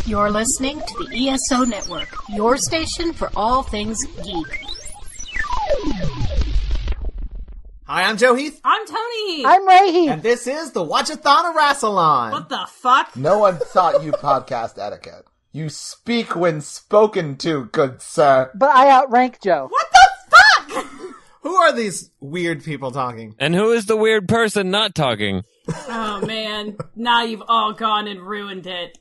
You're listening to the ESO Network, your station for all things geek. Hi, I'm Joe Heath. I'm Toni. I'm Ray Heath. And this is the Watch-A-Thon of Rassilon. What the fuck? No one taught you podcast etiquette. You speak when spoken to, good sir. But I outrank Joe. What the fuck? Who are these weird people talking? And who is the weird person not talking? Oh man, now you've all gone and ruined it.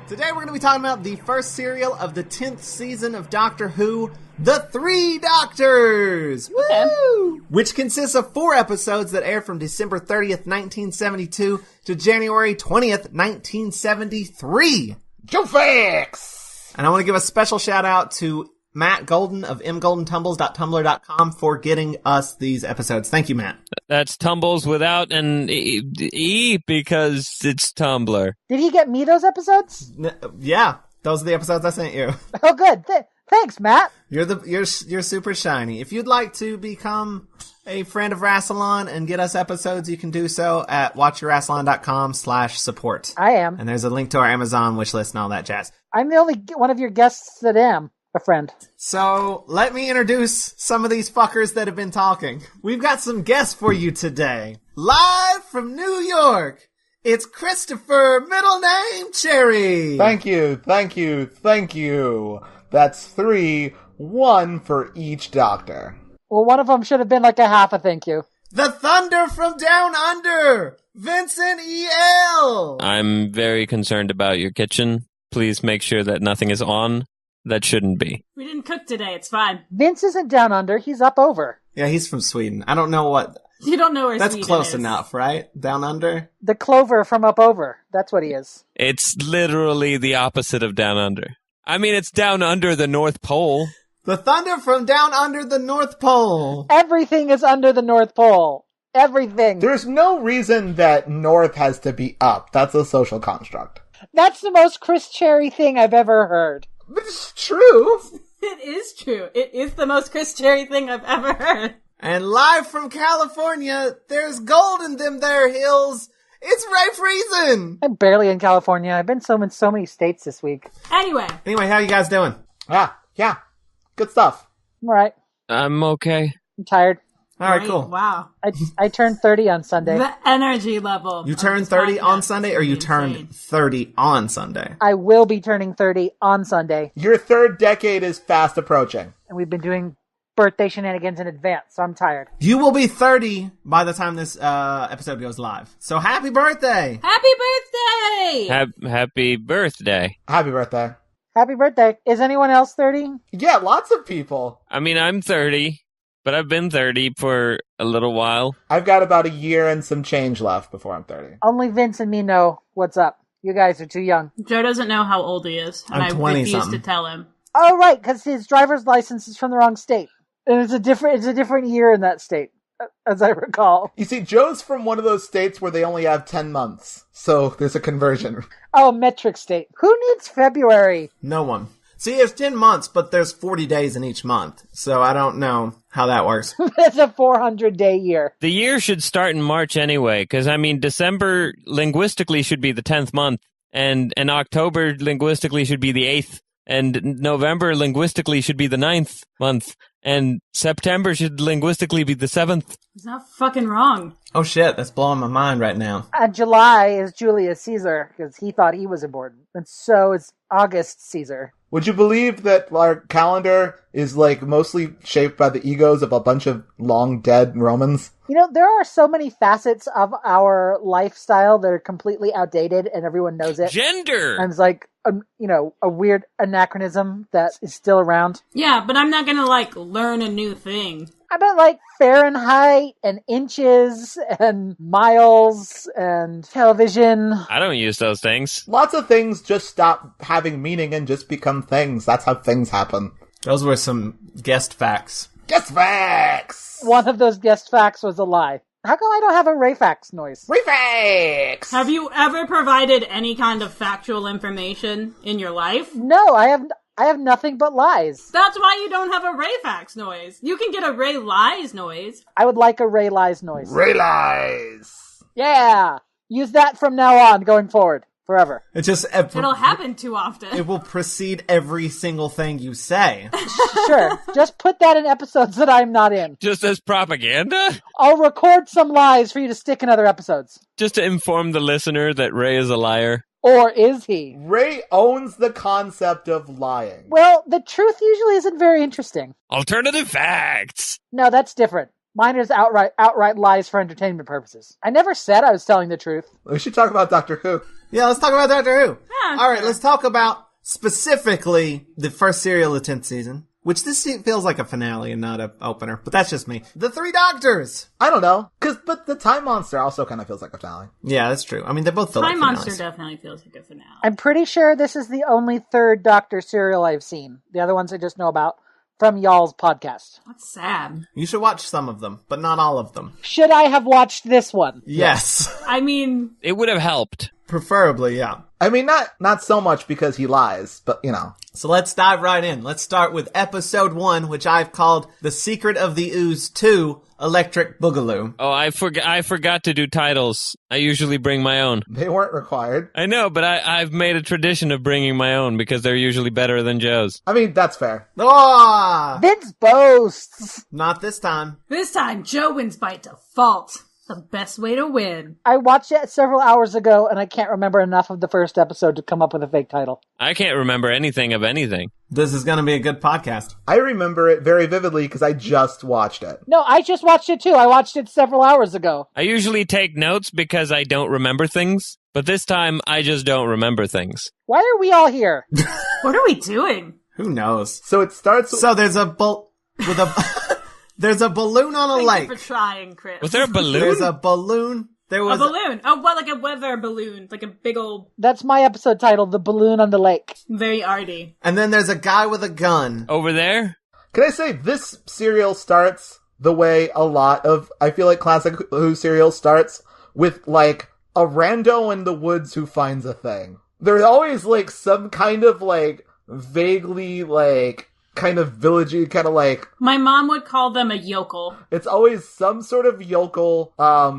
Today we're going to be talking about the first serial of the 10th season of Doctor Who, The Three Doctors! Woo! Which consists of 4 episodes that aired from December 30th, 1972 to January 20th, 1973. Joe Fix! And I want to give a special shout out to Matt Golden of mgoldentumbles.tumblr.com for getting us these episodes. Thank you, Matt. That's Tumbles without an E because it's Tumblr. Did he get me those episodes? Yeah, those are the episodes I sent you. Oh, good. Thanks, Matt. You're super shiny. If you'd like to become a friend of Rassilon and get us episodes, you can do so at watchyourrassilon.com/support. I am. And there's a link to our Amazon wish list and all that jazz. I'm the only one of your guests that am a friend. So, let me introduce some of these fuckers that have been talking. We've got some guests for you today. Live from New York, it's Christopher, middle name Cherry. Thank you. That's 3, 1 for each doctor. Well, one of them should have been like a half a thank you. The Thunder from Down Under, Vincent E.L. I'm very concerned about your kitchen. Please make sure that nothing is on that shouldn't be. We didn't cook today, it's fine. Vince isn't down under, he's up over. Yeah, he's from Sweden. I don't know what... You don't know where That's Sweden close is. enough, right? Down Under? The Clover from up over. That's what he is. It's literally the opposite of Down Under. I mean, it's down under the North Pole. The Thunder from Down Under the North Pole. Everything is under the North Pole. Everything. There's no reason that North has to be up. That's a social construct. That's the most Chris Cherry thing I've ever heard. But it's true. It is true. It is the most Chris Cherry thing I've ever heard. And live from California, there's gold in them there hills. It's Ray Friesen. I'm barely in California. I've been in so many states this week. Anyway, Anyway, how you guys doing? Yeah. Good stuff. I'm alright. I'm okay. I'm tired. All right, great, cool. Wow. I turned 30 on Sunday. The energy level. You of turned this 30 podcast on Sunday, or you is turned insane. 30 on Sunday? I will be turning 30 on Sunday. Your third decade is fast approaching. And we've been doing birthday shenanigans in advance, so I'm tired. You will be 30 by the time this episode goes live. So happy birthday! Happy birthday! Happy birthday. Happy birthday. Happy birthday. Is anyone else 30? Yeah, lots of people. I mean, I'm 30, but I've been 30 for a little while. I've got about a year and some change left before I'm 30. Only Vince and me know what's up. You guys are too young. Joe doesn't know how old he is, and I'm I 20 refuse something. to tell him. Oh, right, because his driver's license is from the wrong state. And it's a different year in that state, as I recall. You see, Joe's from one of those states where they only have 10 months. So there's a conversion. Oh, metric state. Who needs February? No one. See, it's 10 months, but there's 40 days in each month. So I don't know how that works. It's a 400-day year. The year should start in March anyway, because, I mean, December linguistically should be the 10th month, and October linguistically should be the 8th, and November linguistically should be the 9th month, and September should linguistically be the 7th. He's not fucking wrong. Oh shit, that's blowing my mind right now. July is Julius Caesar, because he thought he was important. And so is August Caesar. Would you believe that our calendar is like mostly shaped by the egos of a bunch of long dead Romans? You know, there are so many facets of our lifestyle that are completely outdated and everyone knows it. Gender! And it's like, a weird anachronism that is still around. Yeah, but I'm not gonna, learn a new thing. I bet like Fahrenheit and inches and miles and television. I don't use those things. Lots of things just stop having meaning and just become things. That's how things happen. Those were some guest facts. Guess facts! One of those guest facts was a lie. How come I don't have a Ray fax noise? Ray facts! Have you ever provided any kind of factual information in your life? No, I have nothing but lies. That's why you don't have a Ray fax noise. You can get a Ray lies noise. I would like a Ray lies noise. Ray lies! Yeah! Use that from now on, going forward. Forever. It just It'll happen too often. It will precede every single thing you say. Sure. Just put that in episodes that I'm not in. Just as propaganda? I'll record some lies for you to stick in other episodes. Just to inform the listener that Ray is a liar. Or is he? Ray owns the concept of lying. Well, the truth usually isn't very interesting. Alternative facts! No, that's different. Mine is outright lies for entertainment purposes. I never said I was telling the truth. We should talk about Doctor Who. Yeah, let's talk about Doctor Who. Yeah, All right, sure. let's talk about specifically the first serial of the 10th season, which this feels like a finale and not an opener, but that's just me. The Three Doctors! I don't know. But the Time Monster also kind of feels like a finale. Yeah, that's true. I mean, they both feel Time like Monster finales. definitely feels like a finale. I'm pretty sure this is the only third Doctor serial I've seen. The other ones I just know about from y'all's podcast. That's sad. You should watch some of them, but not all of them. Should I have watched this one? Yes. I mean, It would have helped. Preferably, yeah. I mean, not so much because he lies, but, you know. So let's dive right in. Let's start with episode 1, which I've called The Secret of the Ooze 2, Electric Boogaloo. Oh, I forgot to do titles. I usually bring my own. They weren't required. I know, but I've made a tradition of bringing my own because they're usually better than Joe's. I mean, that's fair. Ah! Vince boasts. Not this time. this time Joe wins by default. The best way to win. I watched it several hours ago, and I can't remember enough of the first episode to come up with a fake title. I can't remember anything of anything. This is going to be a good podcast. I remember it very vividly because I just watched it. No, I just watched it too. I watched it several hours ago. I usually take notes because I don't remember things, but this time I just don't remember things. Why are we all here? What are we doing? Who knows? So it starts... So there's a there's a balloon on a Thank lake. you for trying, Chris. Was there a balloon? There's a balloon. There A was balloon. Oh, what, like a weather balloon. Like a big old, That's my episode title, The Balloon on the Lake. very arty. and then there's a guy with a gun. Over there? Can I say, this serial starts the way a lot of, I feel like, classic Who serial starts with, like, a rando in the woods who finds a thing. There's always, like, some kind of, like, vaguely, like, kind of villagey, kind of like, My mom would call them a yokel. it's always some sort of yokel,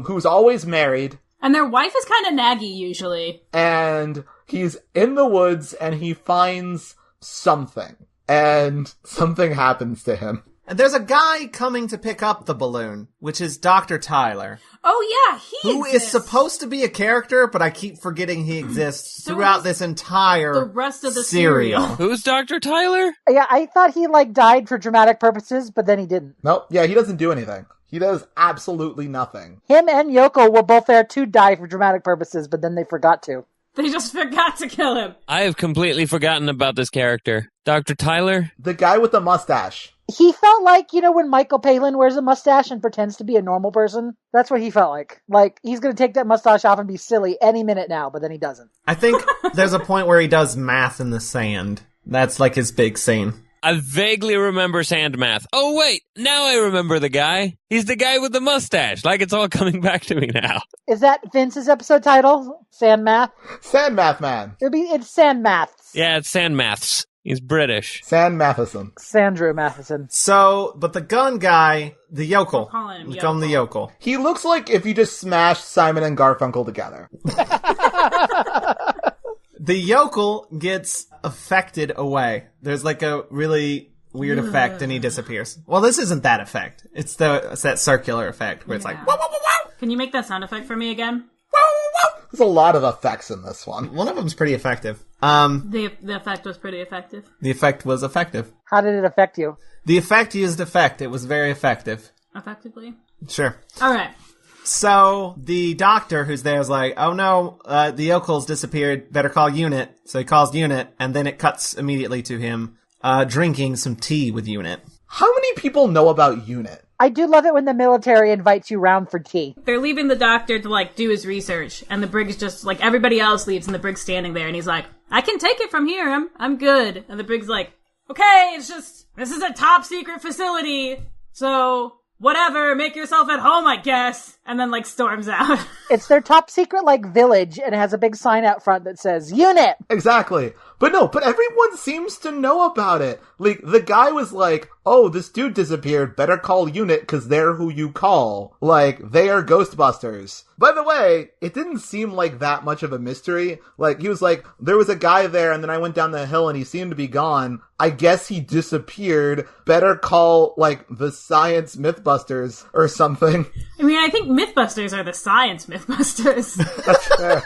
who's always married, And their wife is kind of naggy, usually. and he's in the woods, and he finds something. And something happens to him. And there's a guy coming to pick up the balloon, which is Dr. Tyler, Oh, yeah, who is exists. supposed to be a character, but I keep forgetting he exists So throughout is this entire the rest of the serial. Who's Dr. Tyler? Yeah, I thought he, like, died for dramatic purposes, but then he didn't. Nope, yeah, he doesn't do anything. He does absolutely nothing. Him and Yoko were both there to die for dramatic purposes, but then they forgot to. They just forgot to kill him. I have completely forgotten about this character. Dr. Tyler? The guy with the mustache. He felt like, you know, when Michael Palin wears a mustache and pretends to be a normal person? That's what he felt like. Like, he's gonna take that mustache off and be silly any minute now, but then he doesn't. I think there's a point where he does math in the sand. That's like his big scene. I vaguely remember sand math. Oh, wait. Now I remember the guy. He's the guy with the mustache. Like, it's all coming back to me now. Is that Vince's episode title? Sand Math? Sand Math Man. It's Sand Maths. Yeah, it's sand maths. He's British. Sand Matheson. Sandrew Matheson. So, but the gun guy, the yokel. Call him We call him the yokel. He looks like if you just smashed Simon and Garfunkel together. The yokel gets affected away. There's like a really weird effect and he disappears. Well, this isn't that effect. It's that circular effect where it's like, Yeah. wow, wow, wow, wow. Can you make that sound effect for me again? There's a lot of effects in this one. One of them's pretty effective. The effect was pretty effective. The effect was effective. How did it affect you? The effect used effect. It was very effective. Effectively. Sure. All right. So the doctor who's there is like, oh no, the yokel's disappeared. Better call Unit. So he calls Unit, and then it cuts immediately to him drinking some tea with Unit. How many people know about Unit? I do love it when the military invites you round for tea. They're leaving the doctor to, like, do his research, and the Brig's just, like, everybody else leaves, and the Brig's standing there, and he's like, I can take it from here, I'm good. And the Brig's like, okay, it's just, this is a top secret facility, so whatever, make yourself at home, I guess. And then, like, storms out. It's their top secret, like, village, and it has a big sign out front that says, Unit! Exactly. But everyone seems to know about it. Like, the guy was like, oh, this dude disappeared, better call Unit, cause they're who you call. Like, they are Ghostbusters. By the way, it didn't seem like that much of a mystery. Like, he was like, there was a guy there, and then I went down the hill, and he seemed to be gone. I guess he disappeared. Better call, like, the Science Mythbusters, or something. I mean, I think Mythbusters are the science Mythbusters. That's fair.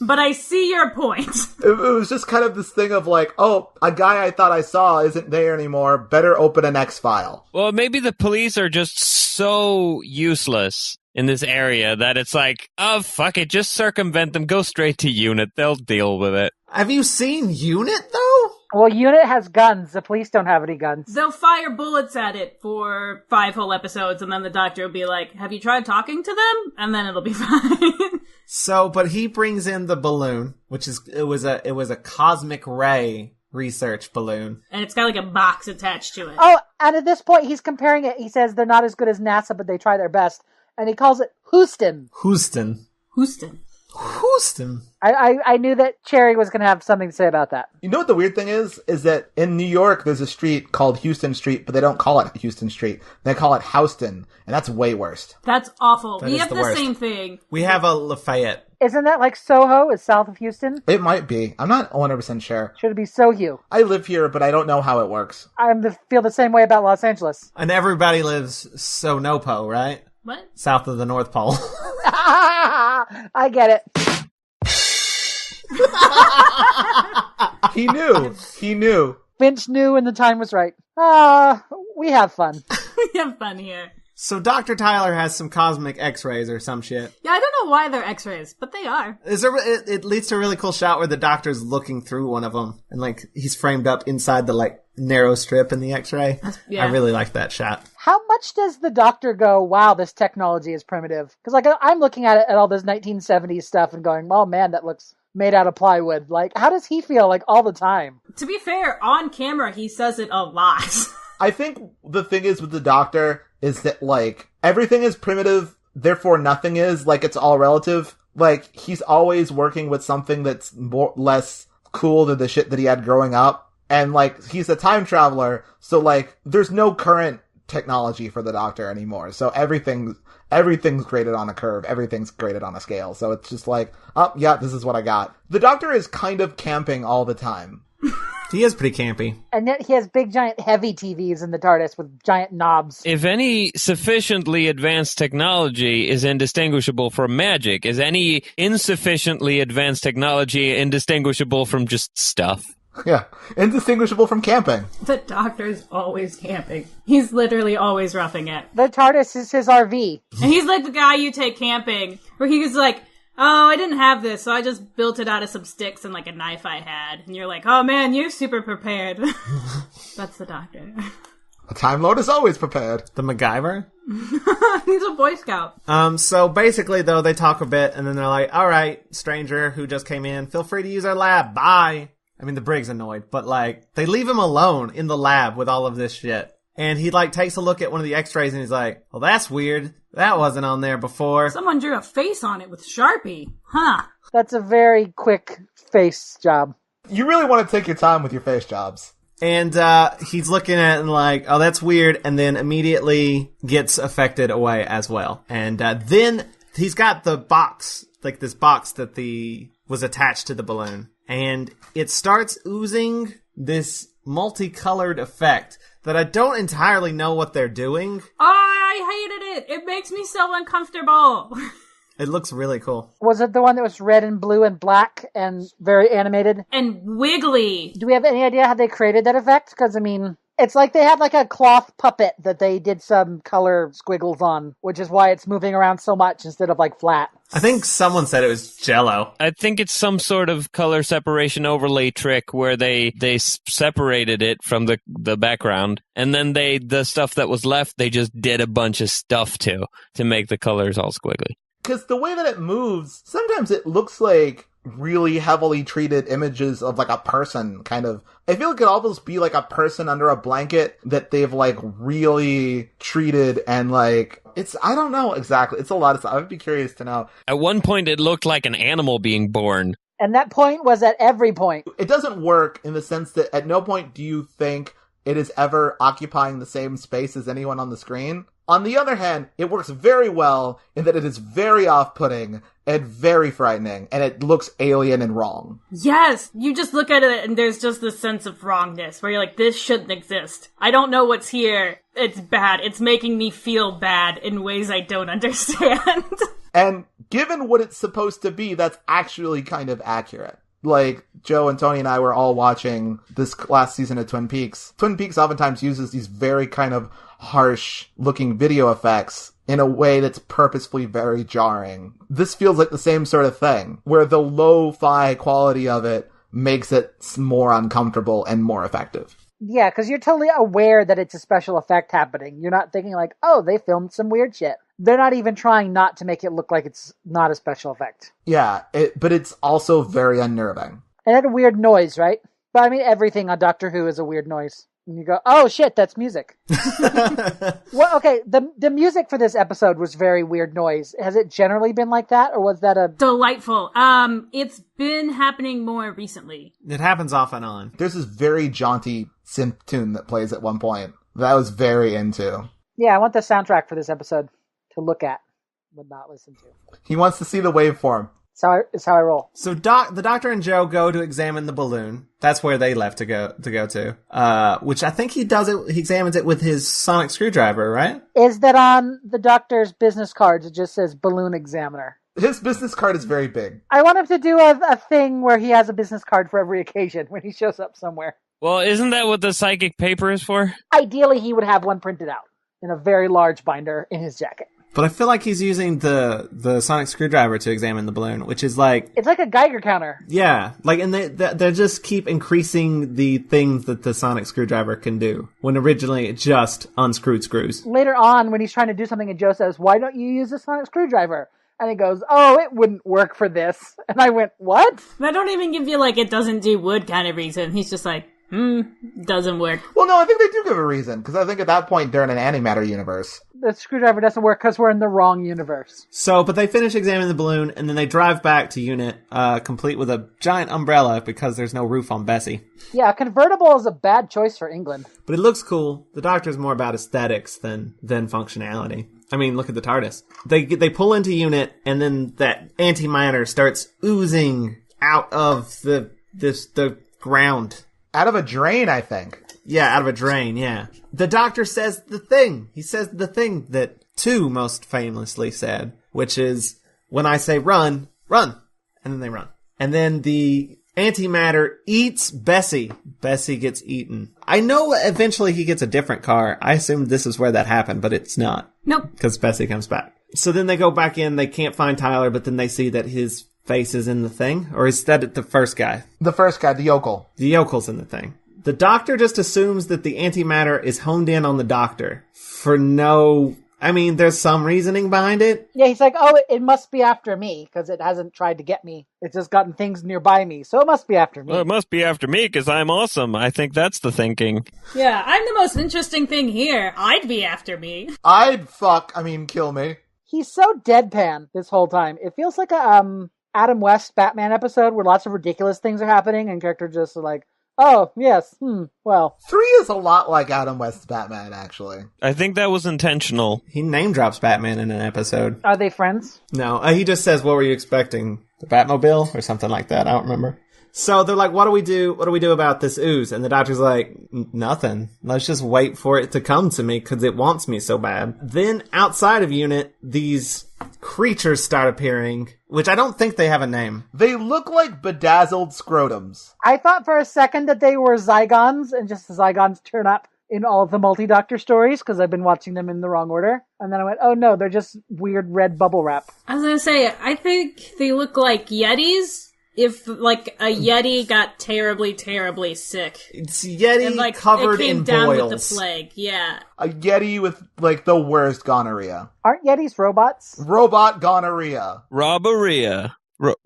But I see your point. It was just kind of this thing of like, oh, a guy I thought I saw isn't there anymore. Better open an X-file. Well, maybe the police are just so useless in this area that it's like, oh, fuck it, just circumvent them, go straight to Unit, they'll deal with it. Have you seen Unit, though? Well, Unit has guns. The police don't have any guns. They'll fire bullets at it for 5 whole episodes, and then the doctor will be like, have you tried talking to them? And then it'll be fine. So, but he brings in the balloon, which is, it was a cosmic ray research balloon. And it's got like a box attached to it. Oh, and at this point, he's comparing it. He says they're not as good as NASA, but they try their best. And he calls it Houston. Houston. I knew that Cherry was going to have something to say about that. You know what the weird thing is that in New York, there's a street called Houston Street, but they don't call it Houston Street. They call it Houston, and that's way worse. That's awful. That we is have the the worst. same thing. We have a Lafayette. Isn't that like Soho is south of Houston? It might be. I'm not 100% sure. Should it be Sohu? I live here, but I don't know how it works. Feel the same way about Los Angeles. And everybody lives Sonopo, right? What? South of the North Pole. I get it. He knew. Finch knew when the time was right. We have fun. We have fun here. So Dr. Tyler has some cosmic x-rays or some shit. Yeah, I don't know why they're x-rays, but they are. It leads to a really cool shot where the doctor's looking through one of them, and like he's framed up inside the like narrow strip in the x-ray. Yeah. I really like that shot. How much does the doctor go, wow, this technology is primitive? Because like I'm looking at all this 1970s stuff and going, oh man, that looks made out of plywood. Like, how does he feel like all the time? To be fair, on camera, he says it a lot. I think the thing is with the doctor is that, like, everything is primitive, therefore nothing is. Like, it's all relative. Like, he's always working with something that's less cool than the shit that he had growing up. And, like, he's a time traveler, so, like, there's no current technology for the doctor anymore. So everything's graded on a curve. Everything's graded on a scale. So it's just like, oh, yeah, this is what I got. The doctor is kind of camping all the time. He is pretty campy. And yet he has big, giant, heavy TVs in the TARDIS with giant knobs. If any sufficiently advanced technology is indistinguishable from magic, is any insufficiently advanced technology indistinguishable from just stuff? Yeah, indistinguishable from camping. The doctor's always camping. He's literally always roughing it. The TARDIS is his RV. And he's like the guy you take camping, where he's like, oh, I didn't have this, so I just built it out of some sticks and like a knife I had. And you're like, oh man, you're super prepared. That's the doctor. A Time Lord is always prepared. The MacGyver? He's a Boy Scout. So basically, though, they talk a bit, and then they're like, all right, stranger who just came in, feel free to use our lab. Bye. I mean, the Brig's annoyed, but, like, they leave him alone in the lab with all of this shit. And he, like, takes a look at one of the x-rays, and he's like, well, that's weird. That wasn't on there before. Someone drew a face on it with Sharpie. Huh. That's a very quick face job. You really want to take your time with your face jobs. And he's looking at it and like, oh, that's weird, and then immediately gets affected away as well. And then he's got the box, like this box that was attached to the balloon. And it starts oozing this multicolored effect that I don't entirely know what they're doing. Oh, I hated it. It makes me so uncomfortable. It looks really cool. Was it the one that was red and blue and black and very animated? And wiggly. Do we have any idea how they created that effect? Because, I mean, It's like they had like a cloth puppet that they did some color squiggles on, which is why it's moving around so much instead of like flat. I think someone said it was Jell-O. I think it's some sort of color separation overlay trick where they separated it from the background, and then the stuff that was left, they just did a bunch of stuff to make the colors all squiggly. Because the way that it moves, sometimes it looks like really heavily treated images of like a person, kind of. I feel like it could almost be like a person under a blanket that they've like really treated, and like I don't know exactly. It's a lot of stuff. I would be curious to know. At one point, it looked like an animal being born. And that point was at every point. It doesn't work in the sense that at no point do you think it is ever occupying the same space as anyone on the screen. On the other hand, it works very well in that it is very off-putting and very frightening, and it looks alien and wrong. Yes! You just look at it and there's just this sense of wrongness where you're like, this shouldn't exist. I don't know what's here. It's bad. It's making me feel bad in ways I don't understand. And given what it's supposed to be, that's actually kind of accurate. Like, Joe and Toni and I were all watching this last season of Twin Peaks. Twin Peaks oftentimes uses these very kind of harsh-looking video effects in a way that's purposefully very jarring. This feels like the same sort of thing, where the lo-fi quality of it makes it more uncomfortable and more effective. Yeah, because you're totally aware that it's a special effect happening. You're not thinking like, oh, they filmed some weird shit. They're not even trying not to make it look like it's not a special effect. Yeah, but it's also very unnerving. It had a weird noise, right? But I mean, everything on Doctor Who is a weird noise. And you go, oh shit, that's music. Well, okay, the music for this episode was very weird noise. Has it generally been like that, or was that a... Delightful. It's been happening more recently. It happens off and on. There's this very jaunty synth tune that plays at one point that I was very into. Yeah, I want the soundtrack for this episode to look at, but not listen to. He wants to see the waveform. It's how I roll. So the Doctor and Joe go to examine the balloon. That's where they left to go to. Which I think he does it. He examines it with his sonic screwdriver, right? Is that on the Doctor's business cards? It just says balloon examiner. His business card is very big. I want him to do a thing where he has a business card for every occasion when he shows up somewhere. Well, isn't that what the psychic paper is for? Ideally, he would have one printed out in a very large binder in his jacket. But I feel like he's using the sonic screwdriver to examine the balloon, which is like... It's like a Geiger counter. Yeah, like, and they just keep increasing the things that the sonic screwdriver can do, when originally it just unscrewed screws. Later on, when he's trying to do something, and Joe says, why don't you use the sonic screwdriver? And he goes, oh, it wouldn't work for this. And I went, what? I don't even give you, like, it doesn't do wood kind of reason. He's just like, doesn't work. Well, no, I think they do give a reason, because I think at that point they're in an antimatter universe. The screwdriver doesn't work because we're in the wrong universe. So, but they finish examining the balloon, and then they drive back to Unit, complete with a giant umbrella, because there's no roof on Bessie. Yeah, a convertible is a bad choice for England. But it looks cool. The Doctor's more about aesthetics than functionality. I mean, look at the TARDIS. They pull into Unit, and then that antimatter starts oozing out of the ground. Out of a drain, I think. Yeah, out of a drain, yeah. The Doctor says the thing. He says the thing that two most famously said, which is, when I say run, run. And then they run. And then the antimatter eats Bessie. Bessie gets eaten. I know eventually he gets a different car. I assumed this is where that happened, but it's not. Nope. Because Bessie comes back. So then they go back in, they can't find Tyler, but then they see that his face is in the thing? Or is that the first guy? The first guy, the yokel. The yokel's in the thing. The Doctor just assumes that the antimatter is honed in on the Doctor. For no... I mean, there's some reasoning behind it. Yeah, he's like, oh, it must be after me, because it hasn't tried to get me. It's just gotten things nearby me, so it must be after me. Well, it must be after me, because I'm awesome. I think that's the thinking. Yeah, I'm the most interesting thing here. I'd be after me. Kill me. He's so deadpan this whole time. It feels like a Adam West Batman episode where lots of ridiculous things are happening, and characters just are like, oh, yes, well. 3 is a lot like Adam West's Batman, actually. I think that was intentional. He name drops Batman in an episode. Are they friends? No, he just says, what were you expecting? The Batmobile? Or something like that, I don't remember. So they're like, what do we do? What do we do about this ooze? And the Doctor's like, nothing. Let's just wait for it to come to me because it wants me so bad. Then outside of Unit, these creatures start appearing, which I don't think they have a name. They look like bedazzled scrotums. I thought for a second that they were Zygons, and just the Zygons turn up in all of the multi-doctor stories because I've been watching them in the wrong order. And then I went, oh no, they're just weird red bubble wrap. I was gonna say, I think they look like Yetis. If, like, a Yeti got terribly, terribly sick. It's Yeti and, like, covered it came in down boils. with the plague, yeah. A Yeti with, like, the worst gonorrhea. Aren't Yetis robots? Robot gonorrhea. Roboria.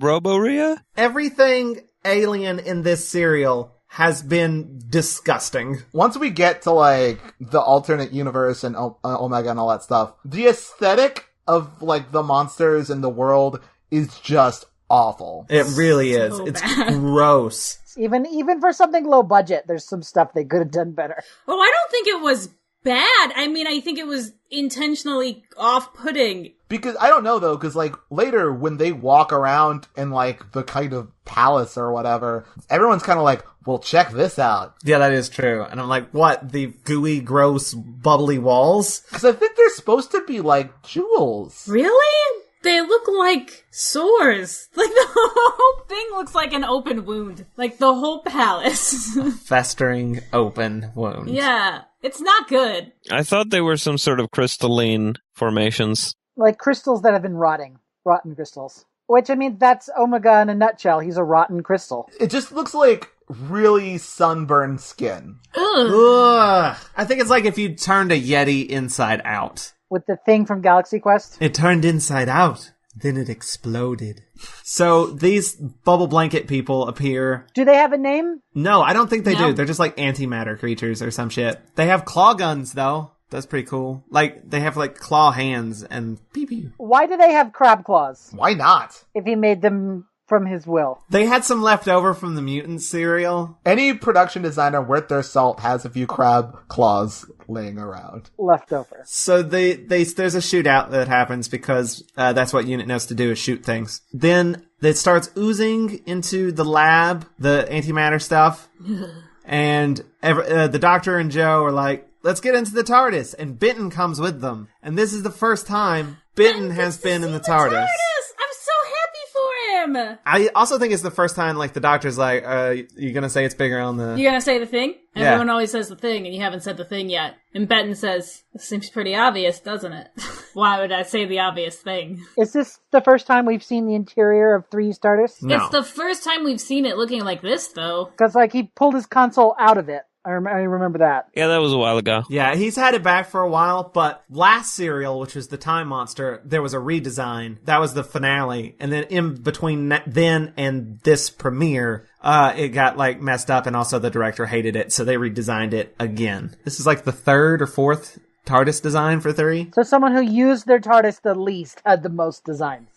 Roboria? Everything alien in this serial has been disgusting. Once we get to, like, the alternate universe and Omega and all that stuff, the aesthetic of, like, the monsters in the world is just awful. It really is. So It's bad. gross. Even for something low budget, there's some stuff they could have done better. Oh, I don't think it was bad. I mean, I think it was intentionally off-putting. Because, I don't know though, because, like, later when they walk around in, like, the kind of palace or whatever, everyone's kind of like, well, check this out. Yeah, that is true. And I'm like, what? The gooey, gross, bubbly walls? Because I think they're supposed to be, like, jewels. Really? They look like sores. Like, the whole thing looks like an open wound. Like, the whole palace. Festering, open wound. Yeah. It's not good. I thought they were some sort of crystalline formations. Like crystals that have been rotting. Rotten crystals. Which, I mean, that's Omega in a nutshell. He's a rotten crystal. It just looks like really sunburned skin. Ugh. Ugh. I think it's like if you turned a Yeti inside out. With the thing from Galaxy Quest. It turned inside out. Then it exploded. So these bubble blanket people appear. Do they have a name? No, I don't think they No. do. They're just like antimatter creatures or some shit. They have claw guns though. That's pretty cool. Like they have like claw hands and pew pew. Why do they have crab claws? Why not? If he made them from his will. They had some left over from the mutant cereal. Any production designer worth their salt has a few crab claws laying around. Leftover. So there's a shootout that happens because that's what Unit knows to do is shoot things. Then it starts oozing into the lab, the antimatter stuff, and the Doctor and Joe are like, let's get into the TARDIS, and Benton comes with them. And this is the first time Benton has been in the TARDIS. I'm so happy for him. I also think it's the first time, like, the Doctor's like, you gonna say it's bigger on the... You gonna say the thing? Yeah. Everyone always says the thing, and you haven't said the thing yet. And Benton says, this seems pretty obvious, doesn't it? Why would I say the obvious thing? Is this the first time we've seen the interior of 3's TARDIS? No. It's the first time we've seen it looking like this, though. Because, like, he pulled his console out of it. I remember that. Yeah, that was a while ago. Yeah, he's had it back for a while, but last serial, which was the Time Monster, there was a redesign. That was the finale. And then in between then and this premiere, it got, like, messed up, and also the director hated it, so they redesigned it again. This is, like, the third or fourth TARDIS design for 3. So someone who used their TARDIS the least had the most designs.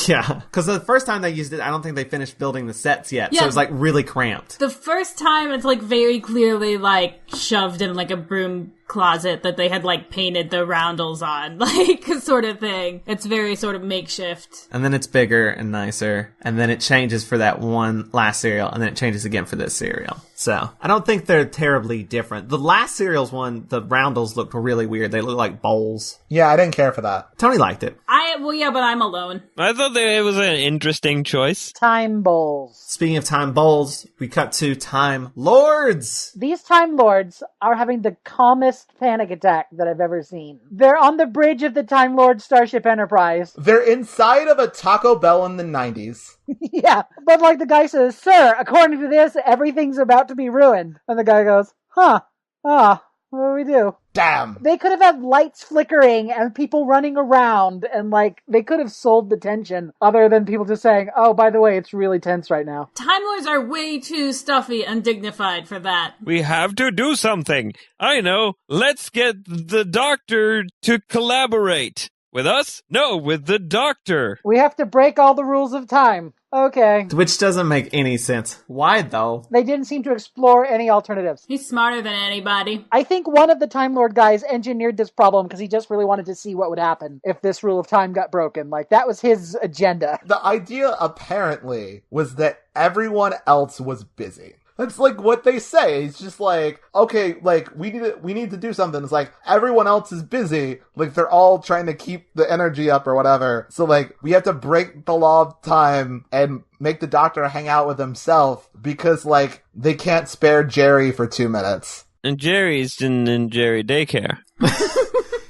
Yeah, because the first time they used it, I don't think they finished building the sets yet, so Yeah. it was, like, really cramped. The first time, it's, like, very clearly, like, shoved in, like, a broom closet that they had, like, painted the roundels on, like, sort of thing. It's very sort of makeshift. And then it's bigger and nicer, and then it changes for that one last serial, and then it changes again for this serial. So, I don't think they're terribly different. The last serial's one, the roundels looked really weird. They look like bowls. Yeah, I didn't care for that. Tony liked it. Well, yeah, but I'm alone. I thought that it was an interesting choice. Time Bowls. Speaking of Time Bowls, we cut to Time Lords. These Time Lords are having the calmest panic attack that I've ever seen. They're on the bridge of the Time Lord Starship Enterprise. They're inside of a Taco Bell in the 90s. Yeah, but like the guy says, sir, according to this, everything's about to be ruined. And the guy goes, what do we do? Damn. They could have had lights flickering and people running around, and like, they could have sold the tension other than people just saying, oh, by the way, it's really tense right now. Time Lords are way too stuffy and dignified for that. We have to do something. I know. Let's get the Doctor to collaborate. With us? No, with the Doctor. We have to break all the rules of time. Okay. Which doesn't make any sense. Why, though? They didn't seem to explore any alternatives. He's smarter than anybody. I think one of the Time Lord guys engineered this problem because he just really wanted to see what would happen if this rule of time got broken. Like, that was his agenda. The idea, apparently, was that everyone else was busy. That's like what they say. It's just like, okay, like, we need to do something. It's like, everyone else is busy. Like, they're all trying to keep the energy up or whatever. So, like, we have to break the law of time and make the Doctor hang out with himself because, like, they can't spare Jerry for 2 minutes. And Jerry's in Jerry Daycare.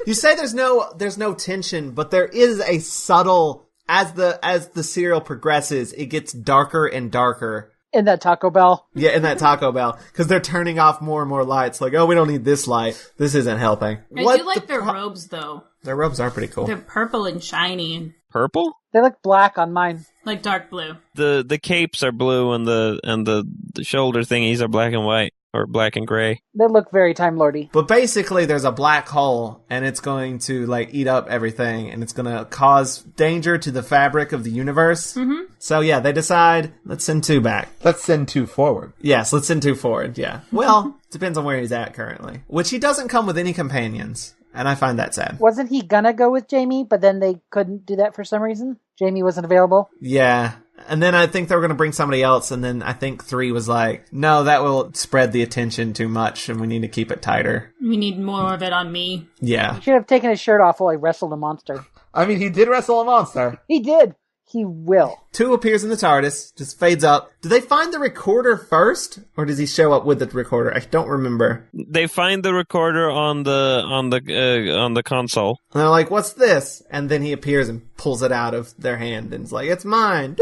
You say there's no tension, but there is a subtle, as the serial progresses, it gets darker and darker. In that Taco Bell. Yeah, in that Taco Bell. Because they're turning off more and more lights. Like, oh, we don't need this light. This isn't helping. I do like their robes, though. Their robes are pretty cool. They're purple and shiny. Purple? They look black on mine. Like dark blue. The capes are blue and the shoulder thingies are black and white. Or black and gray. They look very Time Lordy. But basically, there's a black hole, and it's going to, like, eat up everything, and it's going to cause danger to the fabric of the universe. Mm-hmm. So, yeah, they decide, let's send 2 back. Let's send 2 forward. Yes, let's send 2 forward, yeah. Well, depends on where he's at currently. Which he doesn't come with any companions, and I find that sad. Wasn't he gonna go with Jamie, but then they couldn't do that for some reason? Jamie wasn't available? Yeah. And then I think they were going to bring somebody else, and then I think 3 was like, no, that will spread the attention too much, and we need to keep it tighter. We need more of it on me. Yeah. He should have taken his shirt off while he wrestled a monster. I mean, he did wrestle a monster. He did. He will. 2 appears in the TARDIS, just fades up. Do they find the recorder first, or does he show up with the recorder? I don't remember. They find the recorder on the console. And they're like, what's this? And then he appears and pulls it out of their hand and is like, it's mine.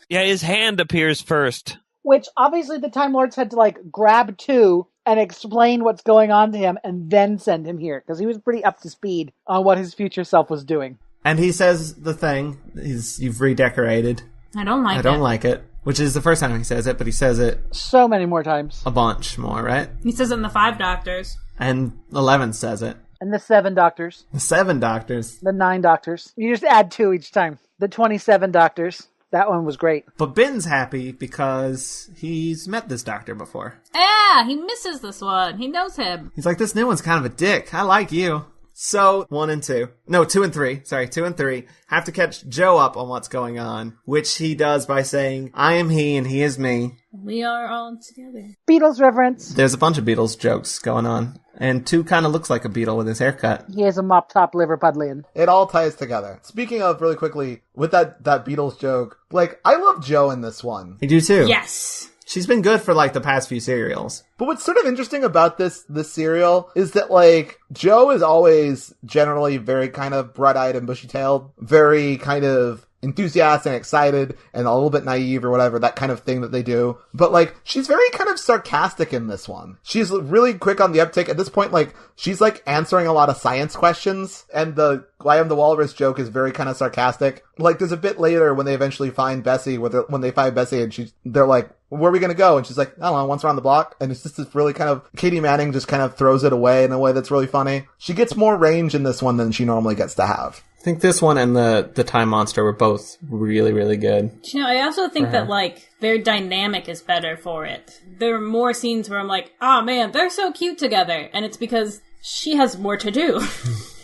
Yeah, his hand appears first. Which, obviously, the Time Lords had to, like, grab 2 and explain what's going on to him and then send him here. Because he was pretty up to speed on what his future self was doing. And he says the thing, you've redecorated. I don't like it. I don't like it. Which is the first time he says it, but he says it so many more times. A bunch more, right? He says it in the 5 Doctors. And 11 says it. And the 7 Doctors. The 7 Doctors. The 9 Doctors. You just add 2 each time. The 27 Doctors. That one was great. But Ben's happy because he's met this doctor before. Yeah, he misses this one. He knows him. He's like, this new one's kind of a dick. I like you. So, 1 and 2. No, 2 and 3. Sorry, 2 and 3 have to catch Joe up on what's going on, which he does by saying, I am he and he is me. We are all together. Beatles reference. There's a bunch of Beatles jokes going on. And 2 kind of looks like a Beatle with his haircut. He has a mop-top Liverpudlian. It all ties together. Speaking of, really quickly, with that Beatles joke, like, I love Joe in this one. You do too. Yes. She's been good for, like, the past few serials. But what's sort of interesting about this serial is that, like, Joe is always generally very kind of bright-eyed and bushy-tailed, very kind of enthusiastic and excited and a little bit naive or whatever, that kind of thing that they do. But, like, she's very kind of sarcastic in this one. She's really quick on the uptake. At this point, like, she's, like, answering a lot of science questions, and the I am the Walrus joke is very kind of sarcastic. Like, there's a bit later when they eventually find Bessie, when they find Bessie and they're like, where are we gonna go? And she's like, I don't know, once around the block. And it's just this really kind of, Katie Manning just kind of throws it away in a way that's really funny. She gets more range in this one than she normally gets to have. I think this one and the Time Monster were both really, really good. You know, I also think that, like, their dynamic is better for it. There are more scenes where I'm like, oh man, they're so cute together. And it's because she has more to do.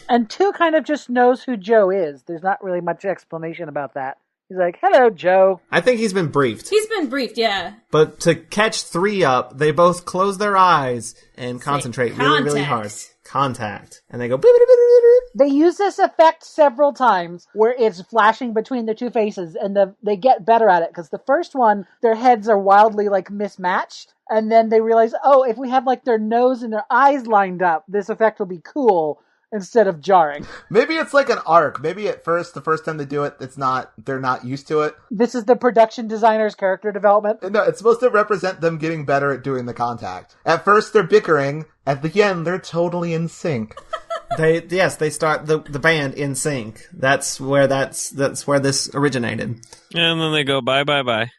And 2 kind of just knows who Joe is. There's not really much explanation about that. He's like, hello, Joe. I think he's been briefed. He's been briefed, yeah. But to catch 3 up, they both close their eyes and concentrate really, really hard. Contact. And they go... They use this effect several times where it's flashing between the 2 faces, and they get better at it, because the first one, their heads are wildly, like, mismatched, and then they realize, oh, if we have, like, their nose and their eyes lined up, this effect will be cool instead of jarring. Maybe it's like an arc. Maybe at first, the first time they do it, they're not used to it. This is the production designer's character development? No, it's supposed to represent them getting better at doing the contact. At first, they're bickering. At the end, they're totally in sync. They start the band in sync. That's where this originated. And then they go bye,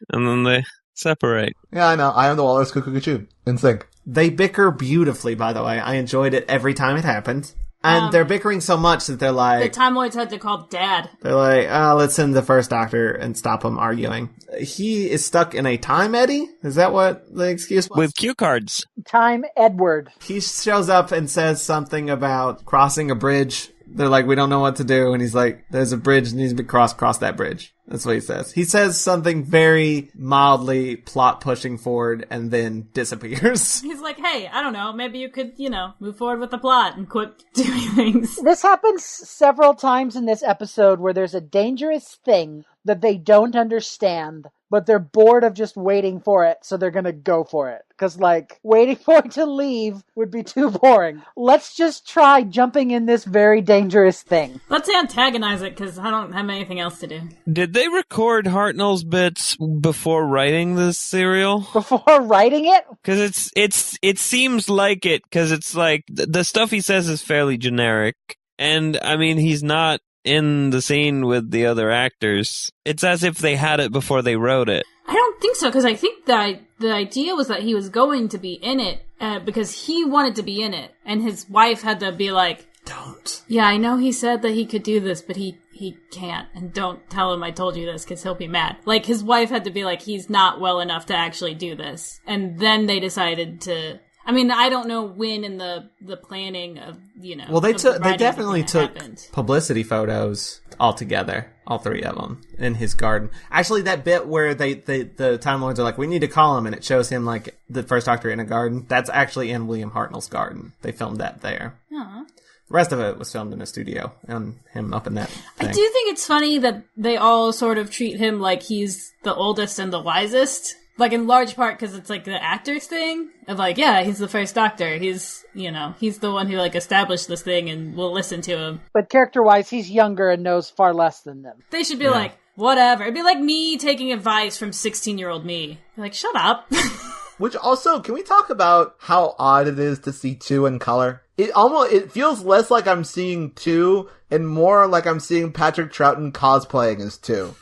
and then they separate. Yeah, I know. I am the Walrus Cuckoo Choo. In sync. They bicker beautifully, by the way. I enjoyed it every time it happened. And they're bickering so much that they're like... The Time Lords had to call Dad. They're like, let's send the first Doctor and stop them arguing. He is stuck in a time eddy? Is that what the excuse was? With cue cards. Time Edward. He shows up and says something about crossing a bridge. They're like, we don't know what to do. And he's like, there's a bridge that needs to be crossed, cross that bridge. That's what he says. He says something very mildly plot-pushing forward and then disappears. He's like, hey, I don't know, maybe you could, move forward with the plot and quit doing things. This happens several times in this episode where there's a dangerous thing that they don't understand, but they're bored of just waiting for it, so they're gonna go for it. Because, waiting for it to leave would be too boring. Let's just try jumping in this very dangerous thing. Let's antagonize it, because I don't have anything else to do. Did they record Hartnell's bits before writing this serial? Before writing it? Because it seems like it, because it's like, the stuff he says is fairly generic. And, I mean, he's not in the scene with the other actors. It's as if they had it before they wrote it. I don't think so, because I think that the idea was that he was going to be in it because he wanted to be in it, and his wife had to be like, Don't. Yeah, I know he said that he could do this, but he can't, and don't tell him I told you this, because he'll be mad. Like, his wife had to be like, he's not well enough to actually do this. And then they decided to... I mean, I don't know when in the planning of, Well, they definitely took happened. publicity photos all together, all three of them, in his garden. Actually, that bit where the Time Lords are like, we need to call him, and it shows him, like, the First Doctor in a garden, that's actually in William Hartnell's garden. They filmed that there. Aww. The rest of it was filmed in a studio, and him up in that thing. I do think it's funny that they all sort of treat him like he's the oldest and the wisest. Like, in large part because it's, like, the actor's thing of, like, yeah, he's the First Doctor. He's, he's the one who, like, established this thing and will listen to him. But character-wise, he's younger and knows far less than them. They should be like, whatever. It'd be like me taking advice from 16-year-old me. Like, shut up. Which also, can we talk about how odd it is to see 2 in color? It feels less like I'm seeing 2 and more like I'm seeing Patrick Troughton cosplaying as 2.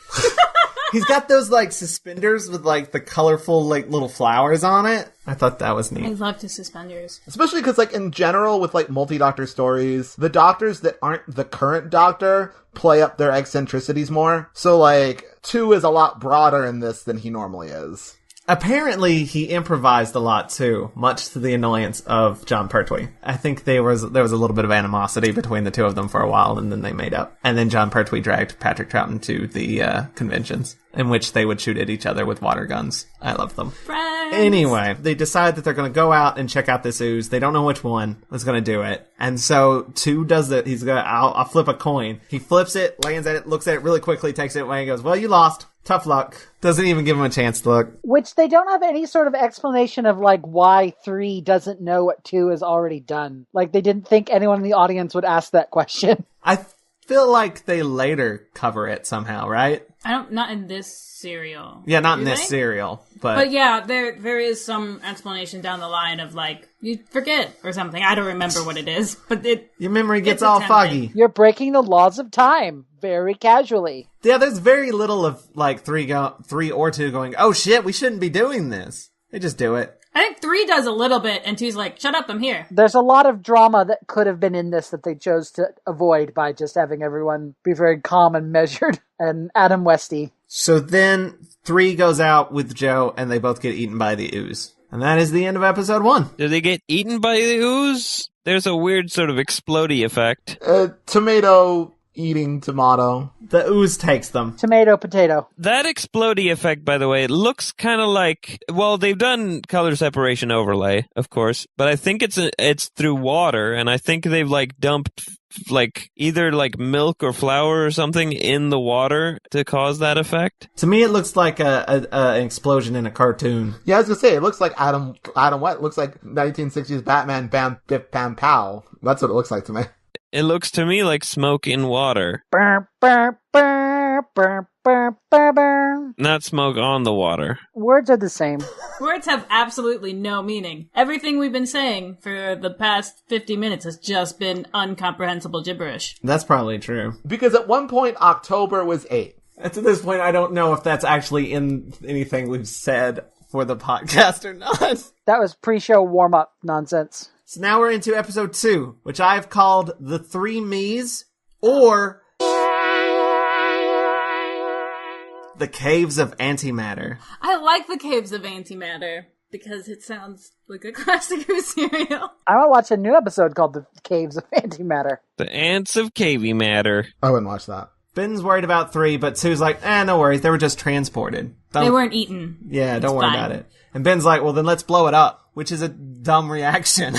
He's got those, like, suspenders with, like, the colorful, like, little flowers on it. I thought that was I neat. loved his suspenders. Especially because, like, in general, with, like, multi-doctor stories, the doctors that aren't the current doctor play up their eccentricities more. So, like, 2 is a lot broader in this than he normally is. Apparently, he improvised a lot, too, much to the annoyance of John Pertwee. I think there was a little bit of animosity between the two of them for a while, and then they made up. And then John Pertwee dragged Patrick Troughton to the conventions, in which they would shoot at each other with water guns. I love them. Friends. Anyway, they decide that they're going to go out and check out this ooze. They don't know which one is going to do it. And so 2 does it. He's going to, I'll flip a coin. He flips it, lands at it, looks at it really quickly, takes it away, and goes, well, you lost. Tough luck. Doesn't even give him a chance to look. Which they don't have any sort of explanation of, like, why 3 doesn't know what 2 has already done. Like, they didn't think anyone in the audience would ask that question. I feel like they later cover it somehow, right? Not in this serial. Yeah, not Do in this they? serial, But yeah, there is some explanation down the line of, like, you forget or something. I don't remember what it is, but your memory gets it's all attempted. foggy. You're breaking the laws of time very casually. Yeah, there's very little of, like, 3 or 2 going, oh shit, we shouldn't be doing this. They just do it. I think 3 does a little bit, and 2's like, shut up, I'm here. There's a lot of drama that could have been in this that they chose to avoid by just having everyone be very calm and measured and Adam Westy. So then 3 goes out with Joe, and they both get eaten by the ooze. And that is the end of episode 1. Do they get eaten by the ooze? There's a weird sort of explodey effect. Tomato eating tomato. The ooze takes them. Tomato, potato. That explodey effect, by the way, it looks kind of like, well, they've done color separation overlay, of course, but I think it's through water, and I think they've, like, dumped, like, either, like, milk or flour or something in the water to cause that effect. To me, it looks like an explosion in a cartoon. Yeah, I was gonna say, it looks like Adam West. It looks like 1960s Batman, bam, biff, bam, pow. That's what it looks like to me. It looks to me like smoke in water. Burr, burr, burr, burr, burr, burr, burr. Not smoke on the water. Words are the same. Words have absolutely no meaning. Everything we've been saying for the past 50 minutes has just been incomprehensible gibberish. That's probably true. Because at one point, October was 8. And to this point, I don't know if that's actually in anything we've said for the podcast or not. That was pre-show warm-up nonsense. So now we're into episode 2, which I've called The 3 Me's, or The Caves of Antimatter. I like the Caves of Antimatter because it sounds like a classic Who serial. I want to watch a new episode called The Caves of Antimatter. The Ants of Cavey Matter. I wouldn't watch that. Ben's worried about 3, but 2's like, no worries, they were just transported. They weren't eaten. Yeah, don't worry about it. And Ben's like, well, then let's blow it up, which is a dumb reaction.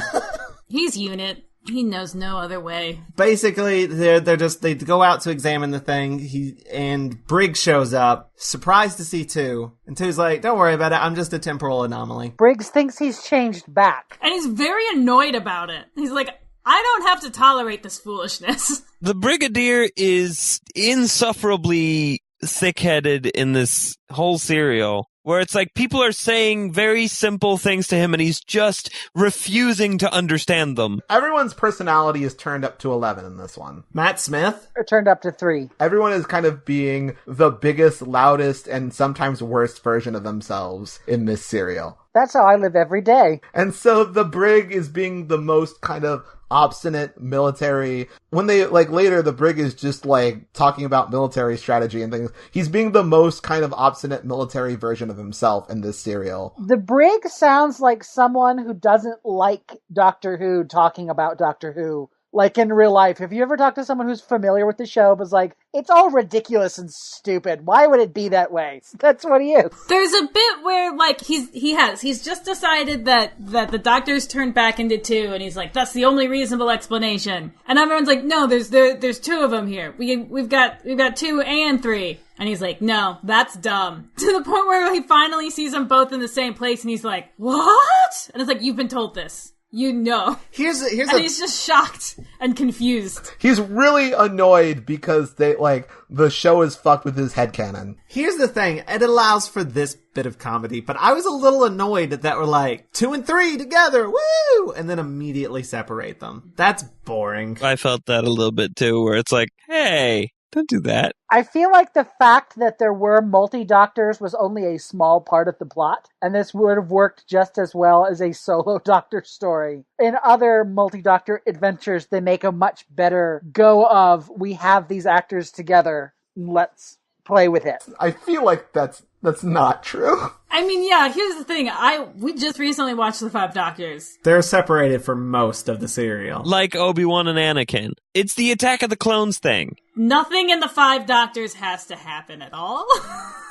He's unit. He knows no other way. Basically, they go out to examine the thing, and Briggs shows up, surprised to see 2, and 2's like, don't worry about it, I'm just a temporal anomaly. Briggs thinks he's changed back. And he's very annoyed about it. He's like, I don't have to tolerate this foolishness. The Brigadier is insufferably thick-headed in this whole serial, where it's like people are saying very simple things to him and he's just refusing to understand them. Everyone's personality is turned up to 11 in this one. Matt Smith? Or turned up to 3. Everyone is kind of being the biggest, loudest, and sometimes worst version of themselves in this serial. That's how I live every day. And so the Brig is being the most kind of obstinate military. When they, later, the Brig is just, talking about military strategy and things. He's being the most kind of obstinate military version of himself in this serial. The Brig sounds like someone who doesn't like Doctor Who talking about Doctor Who. Like in real life, have you ever talked to someone who's familiar with the show but like, it's all ridiculous and stupid. Why would it be that way? That's what he is. There's a bit where, he's just decided that the Doctor's turned back into 2, and he's like, that's the only reasonable explanation. And everyone's like, no, there's 2 of them here. We've got 2 and 3. And he's like, no, that's dumb. To the point where he finally sees them both in the same place, and he's like, what? And it's like, you've been told this. You know. He's just shocked and confused. He's really annoyed because the show is fucked with his headcanon. Here's the thing, it allows for this bit of comedy, but I was a little annoyed that we're 2 and 3 together, woo! And then immediately separate them. That's boring. I felt that a little bit too, where it's like, hey, don't do that. I feel like the fact that there were multi-doctors was only a small part of the plot, and this would have worked just as well as a solo Doctor story. In other multi-Doctor adventures, they make a much better go of, we have these actors together, let's play with it. I feel like that's not true. I mean, yeah, here's the thing. We just recently watched The 5 Doctors. They're separated for most of the serial. Like Obi-Wan and Anakin. It's the Attack of the Clones thing. Nothing in The 5 Doctors has to happen at all.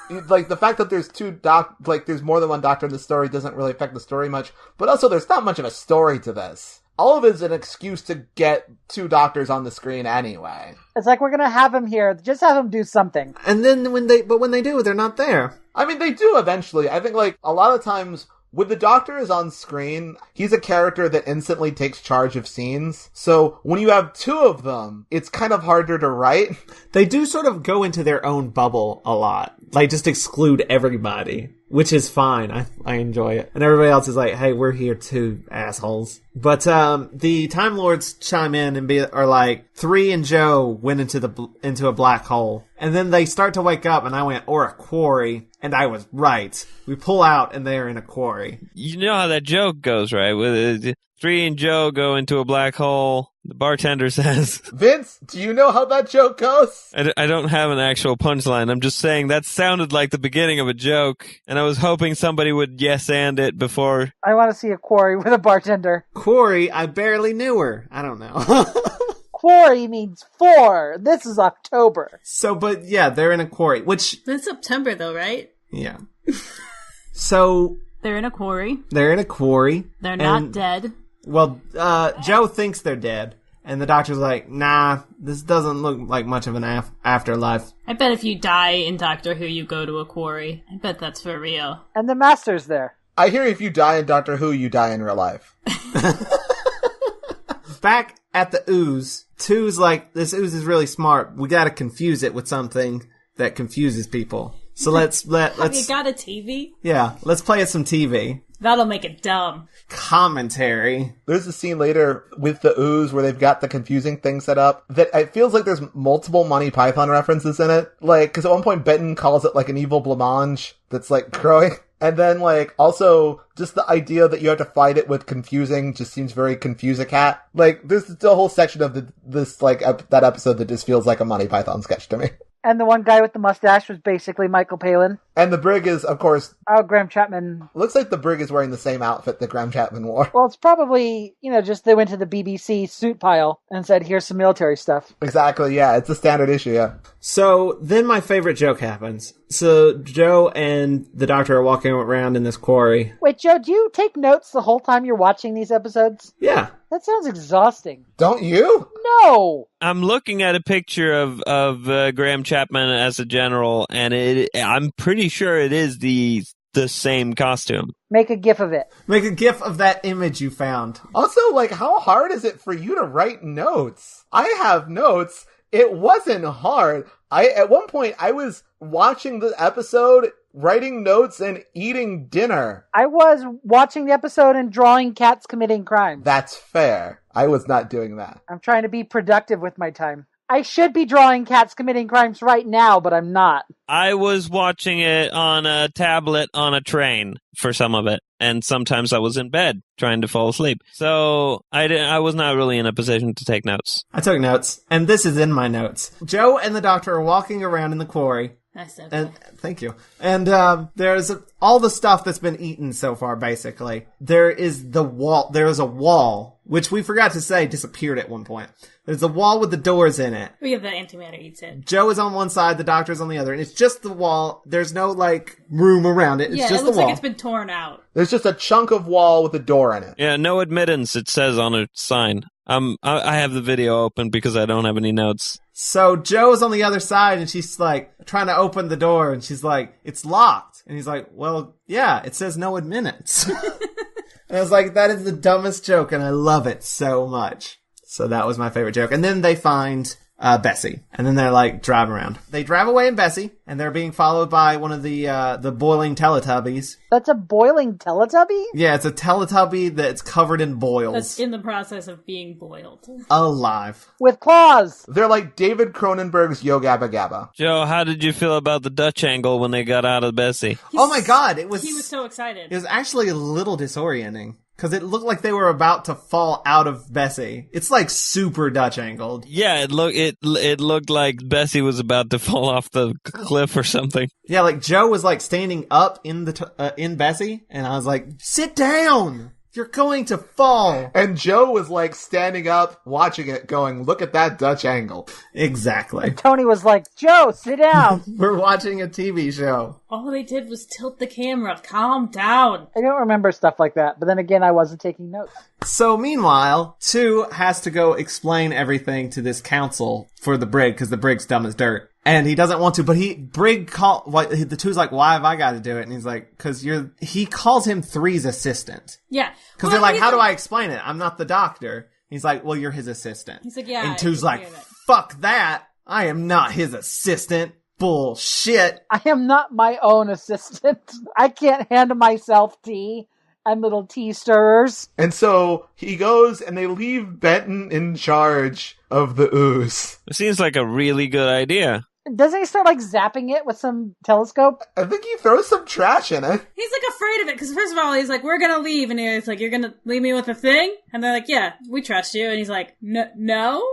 The fact that there's there's more than one Doctor in the story doesn't really affect the story much, but also there's not much of a story to this. All of it is an excuse to get 2 Doctors on the screen anyway. It's like, we're gonna have him here, just have him do something. And then when they do, they're not there. I mean, they do eventually. I think, a lot of times, when the Doctor is on screen, he's a character that instantly takes charge of scenes. So, when you have 2 of them, it's kind of harder to write. They do sort of go into their own bubble a lot. Just exclude everybody. Which is fine. I enjoy it. And everybody else is like, hey, we're here too, assholes. But the Time Lords chime in and are like, 3 and Joe went into a black hole. And then they start to wake up, and I went, or a quarry. And I was right. We pull out, and they're in a quarry. You know how that joke goes, right? With 3 and Joe go into a black hole. The bartender says... Vince, do you know how that joke goes? I don't have an actual punchline. I'm just saying that sounded like the beginning of a joke, and I was hoping somebody would yes-and it before... I want to see a quarry with a bartender. Quarry? I barely knew her. I don't know. Quarry means 4. This is October. So, but yeah, they're in a quarry, which... It's September, though, right? Yeah. So... They're in a quarry. They're not dead. Well, Joe thinks they're dead, and the Doctor's like, nah, this doesn't look like much of an afterlife. I bet if you die in Doctor Who, you go to a quarry. I bet that's for real. And the Master's there. I hear if you die in Doctor Who, you die in real life. Back at the ooze, 2's like, this ooze is really smart. We gotta confuse it with something that confuses people. So let's Have you got a TV? Yeah, let's play it some TV. That'll make it dumb. Commentary. There's a scene later with the ooze where they've got the confusing thing set up that it feels like there's multiple Monty Python references in it. Because at one point Benton calls it an evil blancmange that's growing. And then also just the idea that you have to fight it with confusing just seems very Confuse-A-Cat. There's a whole section of that episode that just feels like a Monty Python sketch to me. And the one guy with the mustache was basically Michael Palin. And the brig is, of course... Oh, Graham Chapman. Looks like the brig is wearing the same outfit that Graham Chapman wore. Well, it's probably, just they went to the BBC suit pile and said, here's some military stuff. Exactly, yeah. It's a standard issue, yeah. So then my favorite joke happens. So Joe and the Doctor are walking around in this quarry. Wait, Joe, do you take notes the whole time you're watching these episodes? Yeah. That sounds exhausting. Don't you? No! I'm looking at a picture of Graham Chapman as a general, and I'm pretty sure it is the same costume. Make a gif of it. Make a gif of that image you found. Also, how hard is it for you to write notes? I have notes. It wasn't hard. At one point, I was watching the episode, writing notes, and eating dinner. I was watching the episode and drawing cats committing crimes. That's fair. I was not doing that. I'm trying to be productive with my time. I should be drawing cats committing crimes right now, but I'm not. I was watching it on a tablet on a train for some of it, and sometimes I was in bed trying to fall asleep. So I was not really in a position to take notes. I took notes, and this is in my notes. Joe and the Doctor are walking around in the quarry. Nice. And thank you. And there's all the stuff that's been eaten so far, basically. There is a wall, which we forgot to say disappeared at one point. There's a wall with the doors in it. We have the antimatter eats it. Joe is on one side, the Doctor's on the other, and it's just the wall. There's no, room around it. It's just the wall. Yeah, it looks like it's been torn out. There's just a chunk of wall with a door in it. Yeah, no admittance, it says on a sign. I have the video open because I don't have any notes. So Joe's on the other side, and she's, trying to open the door, and she's like, it's locked. And he's like, well, yeah, it says no admittance. And I was like, that is the dumbest joke, and I love it so much. So that was my favorite joke. And then they find Bessie, and then they're driving around. They drive away in Bessie, and they're being followed by one of the boiling Teletubbies. That's a boiling Teletubby? Yeah, it's a Teletubby that's covered in boils. That's in the process of being boiled. Alive. With claws. They're like David Cronenberg's Yo Gabba Gabba. Joe, how did you feel about the Dutch angle when they got out of Bessie? Oh my god, He was so excited. It was actually a little disorienting. Because it looked like they were about to fall out of Bessie. It's super Dutch angled. Yeah, it looked like Bessie was about to fall off the cliff or something. Yeah, Joe was standing up in in Bessie, and I was like, sit down! You're going to fall! And Joe was standing up, watching it, going, look at that Dutch angle. Exactly. And Tony was like, Joe, sit down! We're watching a TV show. All they did was tilt the camera. Calm down. I don't remember stuff like that, but then again, I wasn't taking notes. So meanwhile, Two has to go explain everything to this council for the brig, because the brig's dumb as dirt. And he doesn't want to, but the Two's like, why have I got to do it? And he's like, he calls him Three's assistant. Yeah. Because they're like, how do I explain it? I'm not the Doctor. He's like, well, you're his assistant. He's like, yeah. And Two's like, fuck that. I am not his assistant. Bullshit. I am not my own assistant. I can't hand myself tea and little tea stirrers. And so he goes and they leave Benton in charge of the ooze. It seems like a really good idea. Doesn't he start zapping it with some telescope? I think he throws some trash in it. He's afraid of it because first of all he's like, we're gonna leave, and he's like, you're gonna leave me with a thing? And they're like, yeah, we trust you. And he's like, no.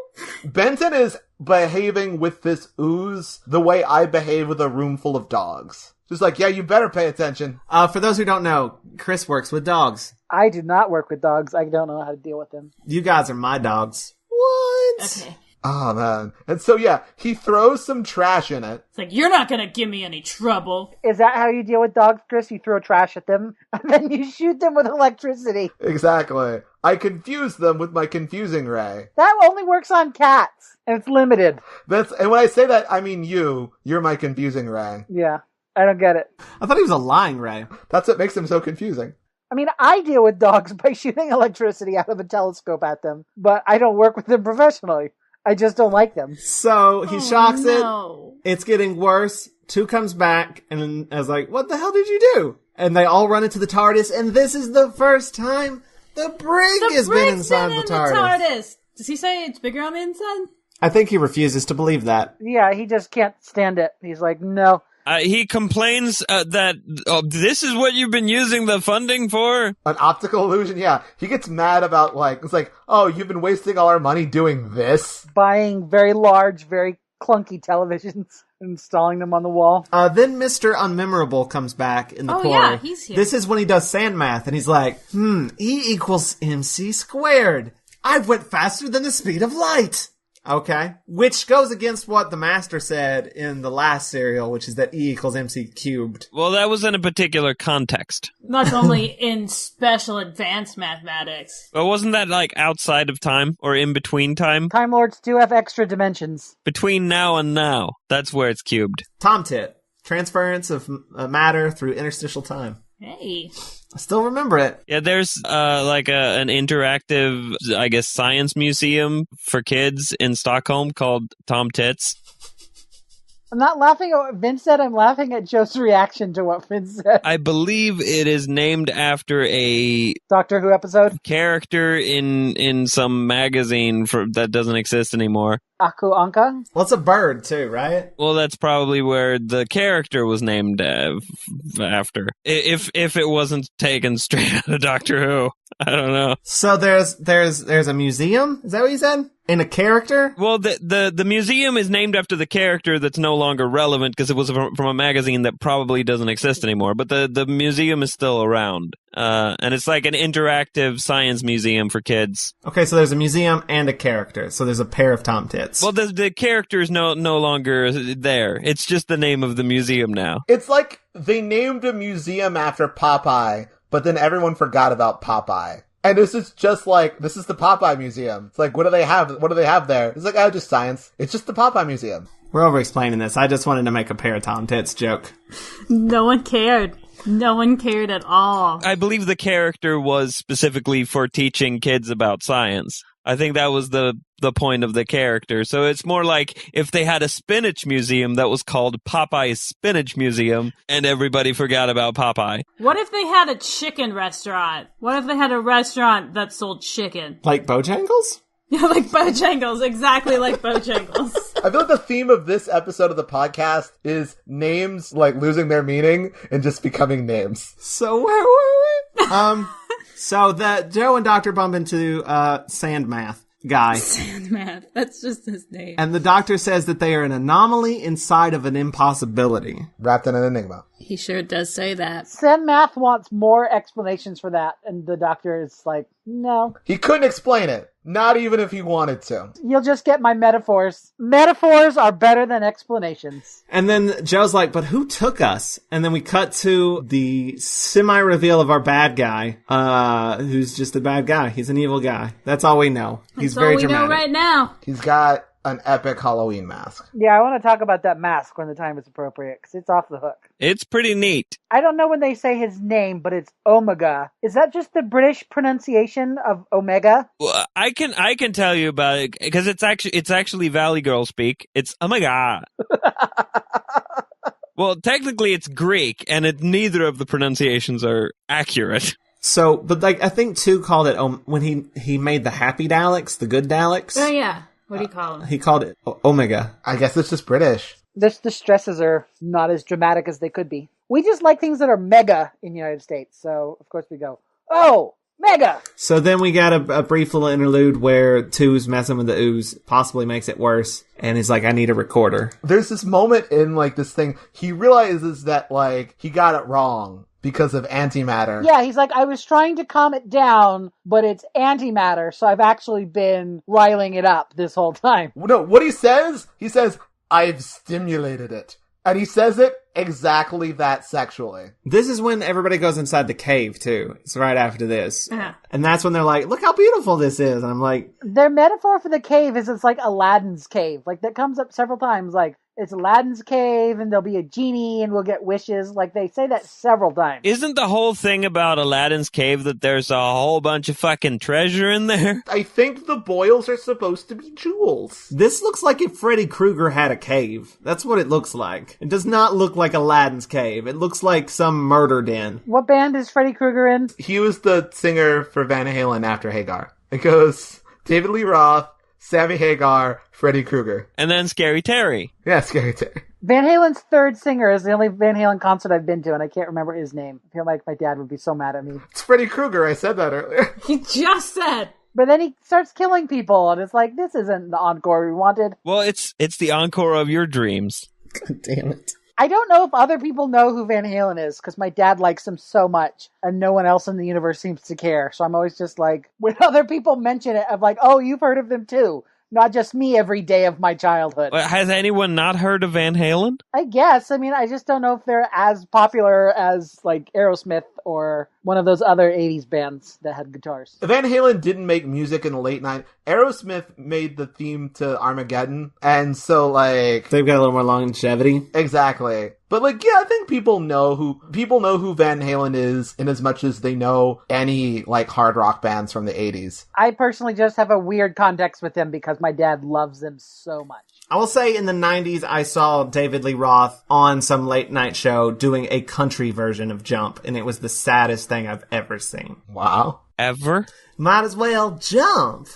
Benton is behaving with this ooze the way I behave with a room full of dogs. Just yeah, you better pay attention. For those who don't know, Chris works with dogs. I do not work with dogs. I don't know how to deal with them. You guys are my dogs. What? Okay. Oh, man. And so, yeah, he throws some trash in it. It's like, you're not gonna give me any trouble. Is that how you deal with dogs, Chris? You throw trash at them, and then you shoot them with electricity. Exactly. I confuse them with my confusing ray. That only works on cats, and it's limited. And when I say that, I mean you. You're my confusing ray. Yeah, I don't get it. I thought he was a lying ray. That's what makes him so confusing. I mean, I deal with dogs by shooting electricity out of a telescope at them, but I don't work with them professionally. I just don't like them. So he shocks no. it. It's getting worse. Two comes back, and I was like, what the hell did you do? And they all run into the TARDIS, and this is the first time the brig has been inside the TARDIS. Does he say it's bigger on the inside? I think he refuses to believe that. Yeah, he just can't stand it. He's like, no. He complains that this is what you've been using the funding for? An optical illusion? Yeah. He gets mad about, it's like, oh, you've been wasting all our money doing this? Buying very large, very clunky televisions, installing them on the wall. Then Mr. Unmemorable comes back in the Oh, core. yeah, he's here. This is when he does sand math, and he's like, E equals MC squared. I went faster than the speed of light. Okay. Which goes against what the master said in the last serial, which is that E equals MC cubed. Well, that was in a particular context. That's only in special advanced mathematics. But wasn't that like outside of time or in between time? Time Lords do have extra dimensions. Between now and now. That's where it's cubed. Tomtit. Transference of matter through interstitial time. Hey. I still remember it. Yeah, there's like an interactive, I guess, science museum for kids in Stockholm called Tom Tits. I'm not laughing at what Vince said, I'm laughing at Joe's reaction to what Vince said. I believe it is named after a Doctor Who episode? character in some magazine that doesn't exist anymore. Aku Anka? Well, it's a bird, too, right? Well, that's probably where the character was named after. If it wasn't taken straight out of Doctor Who. I don't know. So there's a museum? Is that what you said? And a character? Well, the museum is named after the character that's no longer relevant because it was from a magazine that probably doesn't exist anymore. But the museum is still around. And it's like an interactive science museum for kids. Okay, so there's a museum and a character. So there's a pair of Tom Tits. Well, the character is no longer there. It's just the name of the museum now. It's like they named a museum after Popeye, but then everyone forgot about Popeye. And this is just like, this is the Popeye Museum. It's like, what do they have? What do they have there? It's like, oh, just science. It's just the Popeye Museum. We're over-explaining this. I just wanted to make a pair of Tom Tits joke. No one cared. No one cared at all. I believe the character was specifically for teaching kids about science. I think that was the point of the character. So it's more like if they had a spinach museum that was called Popeye's Spinach Museum and everybody forgot about Popeye. What if they had a chicken restaurant? What if they had a restaurant that sold chicken? Like Bojangles? Yeah, like Bojangles. Exactly like Bojangles. I feel like the theme of this episode of the podcast is names, like, losing their meaning and just becoming names. So where were we? So that Joe and Doctor bump into Sand Math guy. Sand math. That's just his name. And the doctor says that they are an anomaly inside of an impossibility. Wrapped in an enigma. He sure does say that. Sand Math wants more explanations for that, and the Doctor is like, no. He couldn't explain it. Not even if he wanted to. You'll just get my metaphors. Metaphors are better than explanations. And then Joe's like, but who took us? And then we cut to the semi-reveal of our bad guy, who's just a bad guy. He's an evil guy. That's all we know. He's very dramatic. That's all we know right now. He's got an epic Halloween mask. Yeah, I want to talk about that mask when the time is appropriate, because it's off the hook. It's pretty neat. I don't know when they say his name, but it's Omega. Is that just the British pronunciation of Omega? Well, I can tell you about it because it's actually Valley Girl speak. It's oh my god. Well, technically it's Greek, and neither of the pronunciations are accurate. So, but like I think too called it when he made the happy Daleks, the good Daleks. Oh yeah. What do you call him? He called it Omega. I guess it's just British. The stresses are not as dramatic as they could be. We just like things that are mega in the United States, so of course we go, oh, mega! So then we got a brief little interlude where Two's messing with the ooze, possibly makes it worse, and he's like, I need a recorder. There's this moment in, like, this thing, he realizes that, like, he got it wrong because of antimatter. Yeah, he's like, I was trying to calm it down, but it's antimatter, so I've actually been riling it up this whole time. No, what he says, I've stimulated it. And he says it exactly that sexually. This is when everybody goes inside the cave, too. It's right after this. Uh-huh. And that's when they're like, look how beautiful this is. And I'm like... Their metaphor for the cave is it's like Aladdin's cave. Like, that comes up several times. Like, it's Aladdin's cave, and there'll be a genie, and we'll get wishes. Like, they say that several times. Isn't the whole thing about Aladdin's cave that there's a whole bunch of fucking treasure in there? I think the boils are supposed to be jewels. This looks like if Freddy Krueger had a cave. That's what it looks like. It does not look like Aladdin's cave. It looks like some murder den. What band is Freddy Krueger in? He was the singer for Van Halen after Hagar. It goes David Lee Roth, Sammy Hagar, Freddy Krueger. And then Scary Terry. Yeah, Scary Terry. Van Halen's third singer is the only Van Halen concert I've been to, and I can't remember his name. I feel like my dad would be so mad at me. It's Freddy Krueger, I said that earlier. He just said But then he starts killing people, and it's like, this isn't the encore we wanted. Well, it's the encore of your dreams. God damn it. I don't know if other people know who Van Halen is, because my dad likes him so much, and no one else in the universe seems to care. So I'm always just like, when other people mention it, I'm like, oh, you've heard of them too. Not just me every day of my childhood. Has anyone not heard of Van Halen? I guess. I mean, I just don't know if they're as popular as, like, Aerosmith or one of those other 80s bands that had guitars. Van Halen didn't make music in the late 90s. Aerosmith made the theme to Armageddon, and so, like... They've got a little more longevity. Exactly. But, like, yeah, I think people know who Van Halen is in as much as they know any, like, hard rock bands from the 80s. I personally just have a weird context with them because my dad loves them so much. I will say in the 90s, I saw David Lee Roth on some late night show doing a country version of Jump, and it was the saddest thing I've ever seen. Wow. Ever? Might as well jump.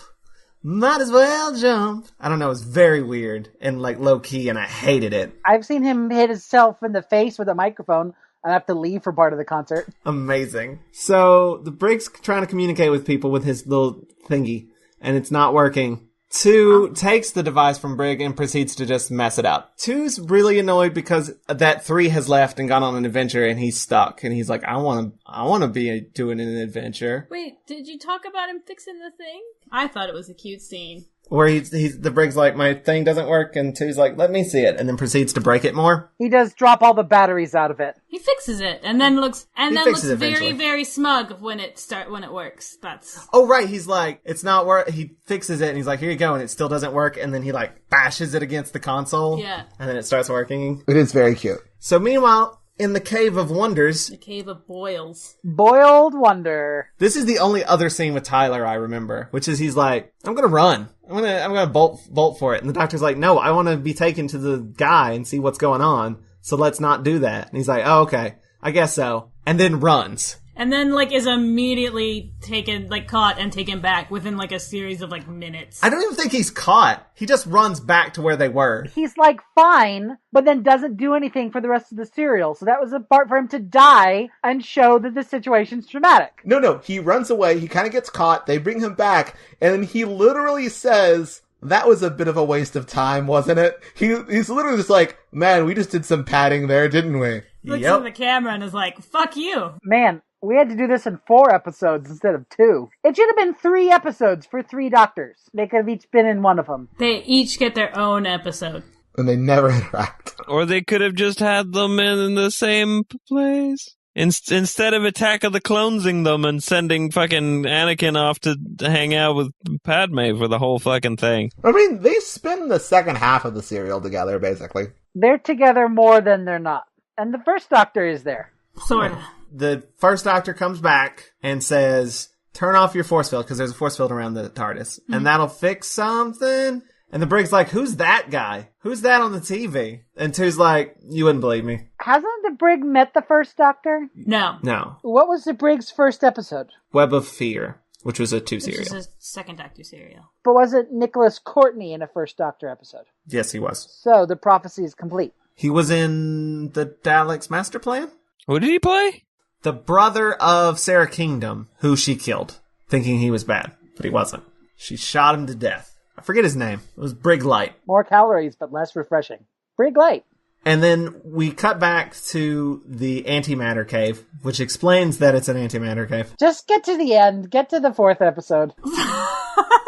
Might as well jump. I don't know, it was very weird and like low key, and I hated it. I've seen him hit himself in the face with a microphone and have to leave for part of the concert. Amazing. So the Briggs trying to communicate with people with his little thingy, and it's not working. 2 takes the device from Brig and proceeds to just mess it up. 2's really annoyed because that 3 has left and gone on an adventure, and he's stuck. And he's like, I want to be doing an adventure. Wait, did you talk about him fixing the thing? I thought it was a cute scene. Where the Brig's like, my thing doesn't work, and 2's like, let me see it, and then proceeds to break it more. He does drop all the batteries out of it. He fixes it and then looks fixes it very, eventually. very smug when it works. That's Oh, right, he's like, it's not work. He fixes it, and he's like, here you go, and it still doesn't work, and then he like bashes it against the console. Yeah. And then it starts working. It is very cute. So meanwhile, in the Cave of Wonders, the Cave of Boils. Boiled Wonder. this is the only other scene with Tyler I remember, which is he's like, I'm gonna run. I'm gonna bolt for it. And the doctor's like, no, I want to be taken to the guy and see what's going on. So let's not do that. And he's like, oh, okay, I guess so. And then runs. And then, like, is immediately taken, like, caught and taken back within, like, a series of, like, minutes. I don't even think he's caught. He just runs back to where they were. He's like fine, but then doesn't do anything for the rest of the serial. So that was a part for him to die and show that the situation's dramatic. No, he runs away, he kind of gets caught, they bring him back, and then he literally says, that was a bit of a waste of time, wasn't it? He's literally just like, man, we just did some padding there, didn't we? Looks at the camera and is like, fuck you. Man, we had to do this in 4 episodes instead of 2. It should have been 3 episodes for 3 doctors. They could have each been in one of them. They each get their own episode. And they never interact. Or they could have just had them in the same place. Instead of Attack of the Clonesing them and sending fucking Anakin off to hang out with Padme for the whole fucking thing. I mean, they spend the second half of the serial together, basically. They're together more than they're not. And the first doctor is there. Sorta. The first doctor comes back and says, turn off your force field, because there's a force field around the TARDIS. And that'll fix something. And the Brig's like, who's that guy? Who's that on the TV? And 2's like, you wouldn't believe me. Hasn't the Brig met the first doctor? No. No. What was the Brig's first episode? Web of Fear, which was a 2 This serial. is a second Doctor serial. But was it Nicholas Courtney in a first doctor episode? Yes, he was. So the prophecy is complete. He was in the Daleks Master Plan? Who did he play? The brother of Sarah Kingdom, who she killed, thinking he was bad, but he wasn't. She shot him to death. I forget his name. It was Brig Light. More calories, but less refreshing. Brig Light. And then we cut back to the antimatter cave, which explains that it's an antimatter cave. Just get to the end. Get to the 4th episode.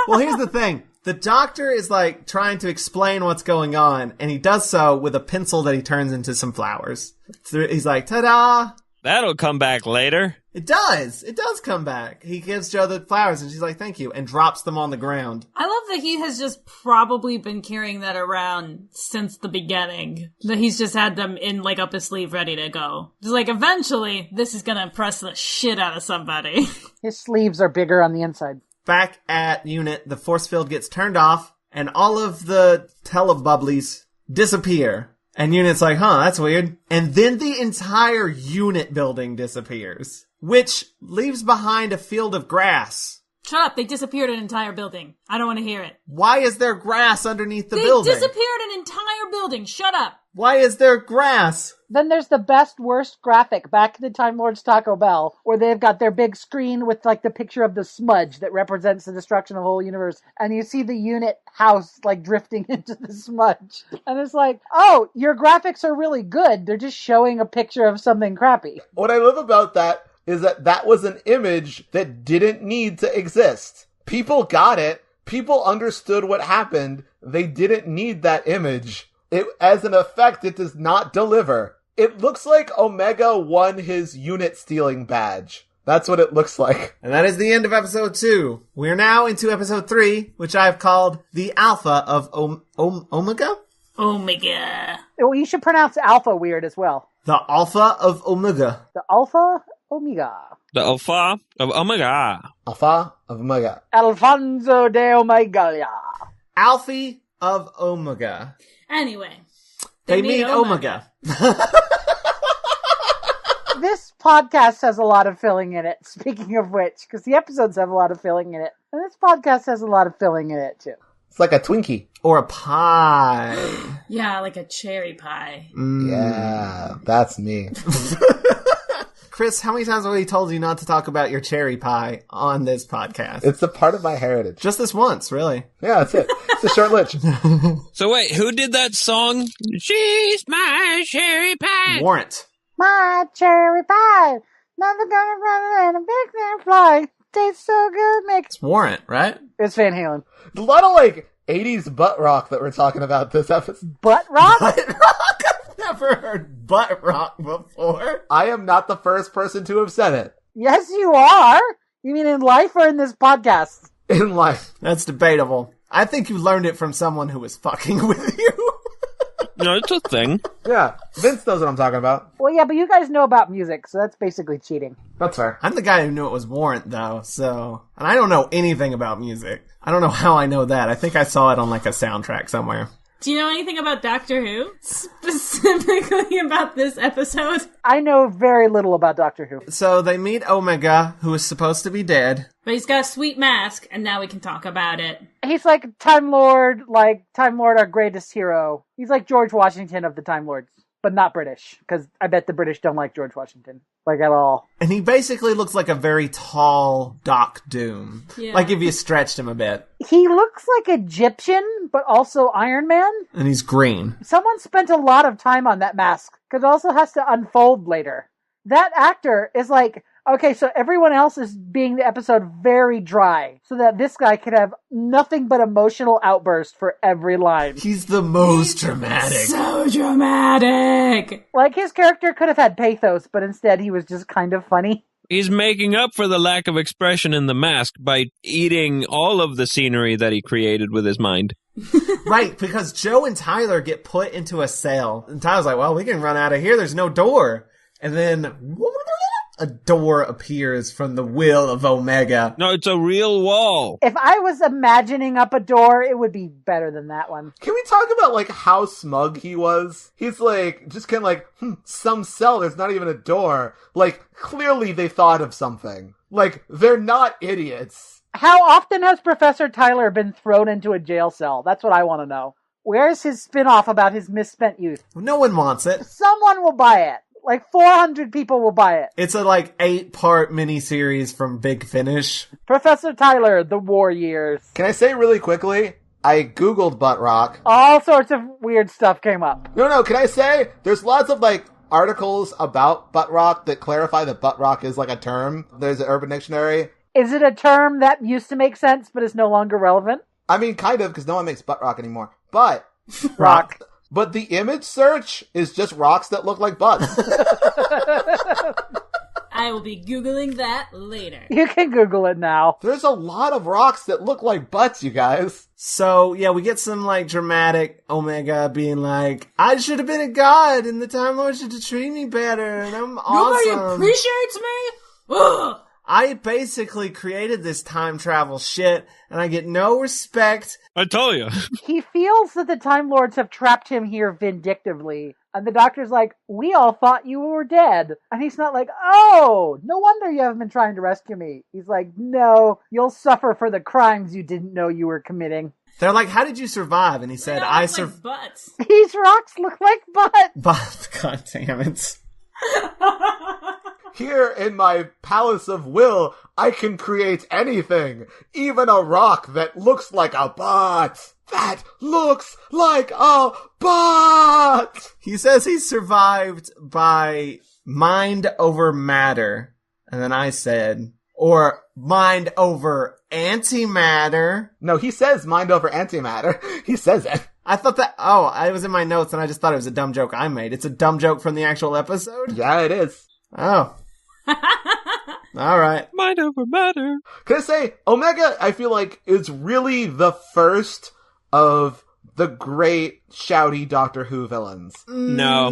Well, here's the thing. The doctor is like trying to explain what's going on, and he does so with a pencil that he turns into some flowers. He's like, ta-da! That'll come back later. It does. It does come back. He gives Jo the flowers, and she's like, thank you, and drops them on the ground. I love that he has just probably been carrying that around since the beginning. That he's just had them in, like, up his sleeve ready to go. Just like, eventually, this is gonna impress the shit out of somebody. His sleeves are bigger on the inside. Back at Unit, the force field gets turned off, and all of the telebubblies disappear. And Unit's like, huh, that's weird. And then the entire Unit building disappears, which leaves behind a field of grass. Shut up. They disappeared an entire building. I don't want to hear it. Why is there grass underneath the building? They disappeared an entire building. Shut up. Why is there grass? Then there's the best, worst graphic back in the Time Lord's Taco Bell, where they've got their big screen with like the picture of the smudge that represents the destruction of the whole universe. And you see the unit house like drifting into the smudge. And it's like, oh, your graphics are really good. They're just showing a picture of something crappy. What I love about that is that was an image that didn't need to exist. People got it. People understood what happened. They didn't need that image. As an effect, it does not deliver. It looks like Omega won his unit stealing badge. That's what it looks like. And that is the end of episode 2. We are now into episode 3, which I've called the Alpha of Omega? Omega. Well, you should pronounce alpha weird as well. The Alpha of Omega. The Alpha Omega. The Alpha of Omega. Alpha of Omega. Alfonso de Omega. Alfie of Omega. Anyway. They meet Omega. This podcast has a lot of filling in it, speaking of which, because the episodes have a lot of filling in it. And this podcast has a lot of filling in it, too. It's like a Twinkie. Or a pie. Yeah, like a cherry pie. Yeah, that's me. Chris, how many times have we told you not to talk about your cherry pie on this podcast? It's a part of my heritage. Just this once, really. Yeah, that's it. It's a short lich. So wait, who did that song? She's my cherry pie. Warrant. My cherry pie, never gonna run and a big man fly. Tastes so good, It's Warrant, right? It's Van Halen. A lot of, 80s butt rock that we're talking about this episode. Butt rock? Butt rock? I've never heard butt rock before. I am not the first person to have said it. Yes, you are. You mean in life or in this podcast? In life. That's debatable. I think you learned it from someone who was fucking with you. No, it's a thing. Yeah, Vince knows what I'm talking about. Well, yeah, but you guys know about music, so that's basically cheating. That's fair. I'm the guy who knew it was Warrant, though, so... And I don't know anything about music. I don't know how I know that. I think I saw it on, a soundtrack somewhere. Do you know anything about Doctor Who? Specifically about this episode? I know very little about Doctor Who. So they meet Omega, who is supposed to be dead. But he's got a sweet mask, and now we can talk about it. He's like Time Lord, our greatest hero. He's like George Washington of the Time Lords, but not British, because I bet the British don't like George Washington, at all. And he basically looks like a very tall Doc Doom. Yeah. Like if you stretched him a bit. He looks like Egyptian, but also Iron Man. And he's green. Someone spent a lot of time on that mask, because it also has to unfold later. That actor is okay, so everyone else is being the episode very dry, so that this guy could have nothing but emotional outbursts for every line. He's the most dramatic. So dramatic! His character could have had pathos, but instead he was just kind of funny. He's making up for the lack of expression in the mask by eating all of the scenery that he created with his mind. Right, because Joe and Tyler get put into a cell. And Tyler's like, well, we can run out of here. There's no door. And then... a door appears from the will of Omega. No, it's a real wall. If I was imagining up a door, it would be better than that one. Can we talk about, how smug he was? He's, just kind of some cell, there's not even a door. Clearly they thought of something. They're not idiots. How often has Professor Tyler been thrown into a jail cell? That's what I want to know. Where's his spin-off about his misspent youth? No one wants it. Someone will buy it. 400 people will buy it. It's a 8-part miniseries from Big Finish. Professor Tyler, The War Years. Can I say really quickly? I googled butt rock. All sorts of weird stuff came up. No, can I say? There's lots of articles about butt rock that clarify that butt rock is a term. There's an Urban Dictionary. Is it a term that used to make sense but is no longer relevant? I mean, kind of, because no one makes butt rock anymore. But... Rock. But the image search is just rocks that look like butts. I will be Googling that later. You can Google it now. There's a lot of rocks that look like butts, you guys. So, yeah, we get some, dramatic Omega being I should have been a god, and the Time Lord should have treated me better, and I'm awesome. Nobody appreciates me? Ugh. I basically created this time travel shit, and I get no respect. I told you. He feels that the Time Lords have trapped him here vindictively. And the Doctor's like, we all thought you were dead. And he's not like, oh, no wonder you haven't been trying to rescue me. He's like, no, you'll suffer for the crimes you didn't know you were committing. They're like, how did you survive? And he said, I survived. Like butts. These rocks look like butt. But, God damn it. Here in my palace of will, I can create anything, even a rock that looks like a butt. That looks like a butt! He says he survived by mind over matter. And then I said, or mind over antimatter. No, he says mind over antimatter. He says it. I thought that, I was in my notes and I just thought it was a dumb joke I made. It's a dumb joke from the actual episode? Yeah, it is. Oh. Alright. Mind over matter. Can I say, Omega, I feel like, is really the first of the great, shouty Doctor Who villains. No.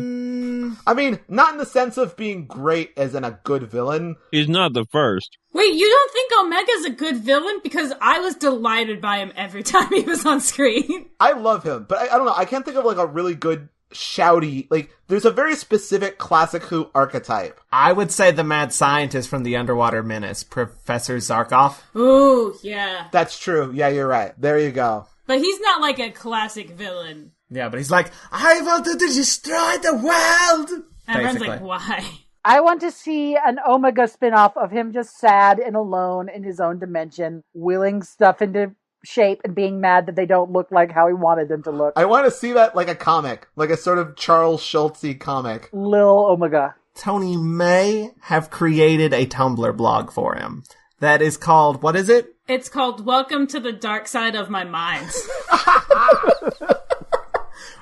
I mean, not in the sense of being great as in a good villain. He's not the first. Wait, you don't think Omega's a good villain? Because I was delighted by him every time he was on screen. I love him, but I don't know, I can't think of like a really good shouty, like, there's a very specific classic Who archetype. I would say the mad scientist from the Underwater Menace, Professor Zarkov. Ooh, yeah. That's true. Yeah, you're right. There you go. But he's not like a classic villain. Yeah, but he's like, I wanted to destroy the world! And everyone's Basically. like, why? I want to see an Omega spinoff of him just sad and alone in his own dimension, willing stuff into shape and being mad that they don't look like how he wanted them to look. I want to see that like a comic, like a sort of Charles Schultzy comic. Lil Omega. Tony may have created a Tumblr blog for him. That is called, what is it? It's called Welcome to the Dark Side of My Mind.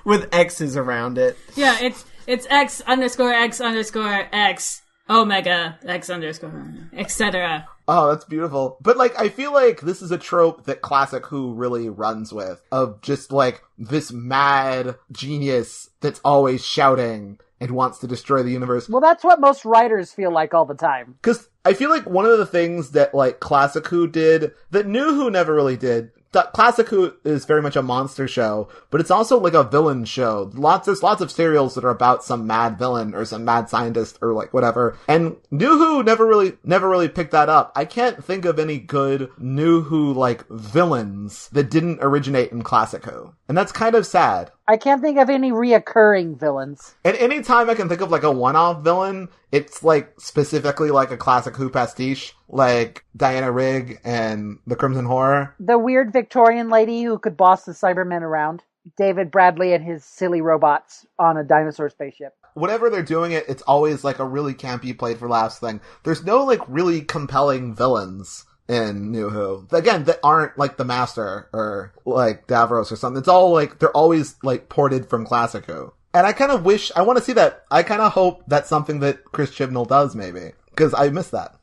With X's around it. Yeah, it's X underscore X underscore X Omega X underscore etc. Oh, that's beautiful. But, like, I feel like this is a trope that Classic Who really runs with, of just, like, this mad genius that's always shouting and wants to destroy the universe. Well, that's what most writers feel like all the time. Because I feel like one of the things that, like, Classic Who did, that New Who never really did, Classic Who is very much a monster show, but it's also like a villain show. There's lots of serials that are about some mad villain or some mad scientist or like whatever. And New Who never really picked that up. I can't think of any good New Who like villains that didn't originate in Classic Who. And that's kind of sad. I can't think of any reoccurring villains. And any time I can think of like a one-off villain, it's like specifically like a Classic Who pastiche, like Diana Rigg and the Crimson Horror. The weird Victorian lady who could boss the Cybermen around. David Bradley and his silly robots on a dinosaur spaceship. Whenever they're doing it, it's always like a really campy played for laughs thing. There's no like really compelling villains in New Who. Again, that aren't like the Master or like Davros or something. It's all like, they're always like ported from Classic Who. And I kind of I want to see that. I kind of hope that's something that Chris Chibnall does maybe. Because I miss that.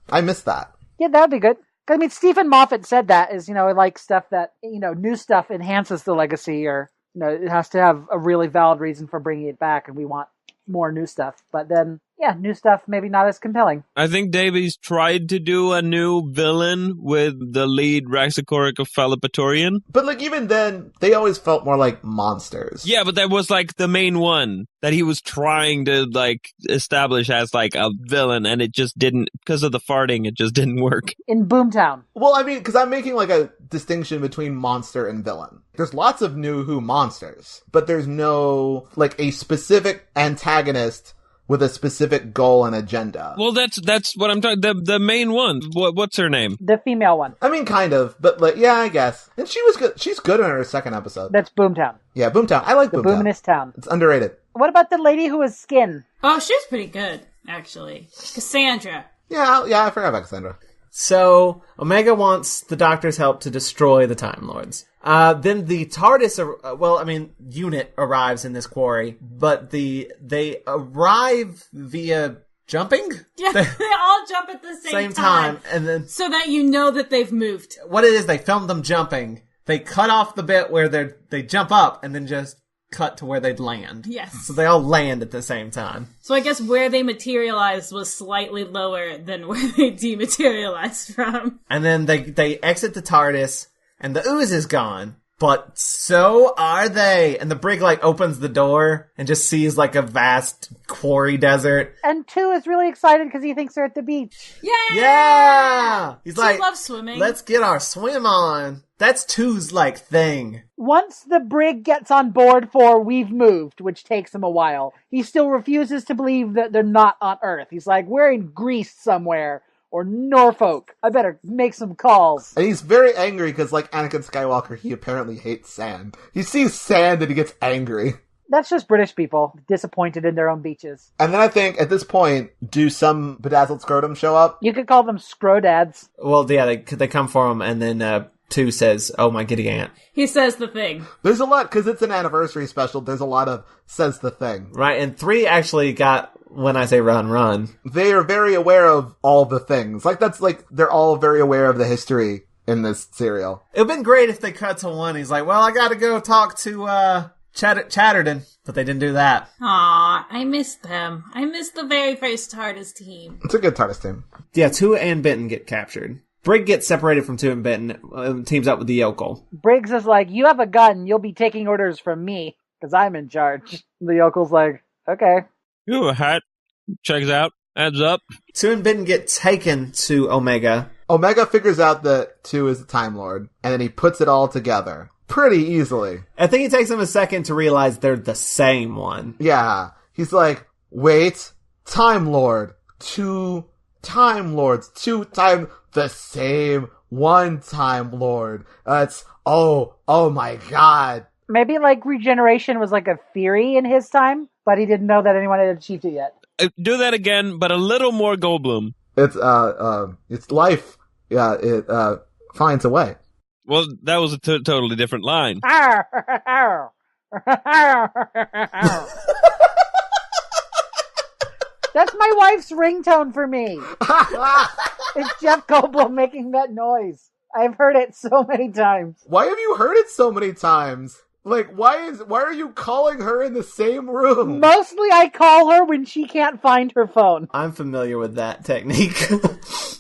Yeah, that would be good. I mean, Stephen Moffat said that is, like stuff that, new stuff enhances the legacy or, it has to have a really valid reason for bringing it back and we want more new stuff. But then, yeah, new stuff maybe not as compelling. I think Davies tried to do a new villain with the lead Raxacoric of Falipatorian. But like even then, they always felt more like monsters. Yeah, but that was like the main one that he was trying to like establish as like a villain, and it just didn't, because of the farting, it just didn't work. In Boomtown. Well, I mean, because I'm making like a distinction between monster and villain. There's lots of New Who monsters, but there's no like a specific antagonist with a specific goal and agenda. Well, that's what I'm talking. The main one. What's her name? The female one. I mean, kind of, but like, yeah, I guess. And she was good. She's good in her second episode. That's Boomtown. Yeah, Boomtown. I like the Boomtown. Boominest town. It's underrated. What about the lady who was Skin? Oh, she's pretty good, actually. Cassandra. Yeah, I forgot about Cassandra. So, Omega wants the Doctor's help to destroy the Time Lords. Then the TARDIS, unit arrives in this quarry, but they arrive via jumping? Yeah, they all jump at the same time. And then, so that you know that they've moved. What it is, they filmed them jumping. They cut off the bit where they jump up and then just cut to where they'd land. Yes. So they all land at the same time. So I guess where they materialized was slightly lower than where they dematerialized from. And then they exit the TARDIS, and the ooze is gone. But so are they. And the brig, opens the door and just sees, a vast quarry desert. And 2 is really excited because he thinks they're at the beach. Yay! Yeah! He's She loves swimming. Let's get our swim on. That's 2's, thing. Once the brig gets on board for We've Moved, which takes him a while, he still refuses to believe that they're not on Earth. He's like, we're in Greece somewhere. Or Norfolk. I better make some calls. And he's very angry because, like Anakin Skywalker, he apparently hates sand. He sees sand and he gets angry. That's just British people, disappointed in their own beaches. And then I think, at this point, do some bedazzled scrotum show up? You could call them scrodads. Well, yeah, they come for him, and then 2 says, oh my giddy aunt. He says the thing. There's a lot, because it's an anniversary special, there's a lot of says the thing. Right, and 3 actually got... When I say run. They are very aware of all the things. They're all very aware of the history in this serial. It would have been great if they cut to 1. He's like, well, I gotta go talk to, Chatterton. But they didn't do that. Aw, I missed them. I missed the very first TARDIS team. It's a good TARDIS team. Yeah, 2 and Benton get captured. Brig gets separated from 2 and Benton, teams up with the yokel. Briggs is like, you have a gun, you'll be taking orders from me, because I'm in charge. The yokel's like, okay. You have a hat. Checks out. Adds up. 2 and Benton get taken to Omega. Omega figures out that 2 is the Time Lord, and then he puts it all together. Pretty easily. I think it takes him a second to realize they're the same one. Yeah. He's like, wait, Time Lord. 2 Time Lords. 2 time, the same 1 Time Lord. It's, oh my god. Maybe, regeneration was a theory in his time, but he didn't know that anyone had achieved it yet. Do that again, but a little more Goldblum. It's life. Yeah, it, finds a way. Well, that was a totally different line. That's my wife's ringtone for me. It's Jeff Goldblum making that noise. I've heard it so many times. Why have you heard it so many times? Why are you calling her in the same room? Mostly I call her when she can't find her phone. I'm familiar with that technique.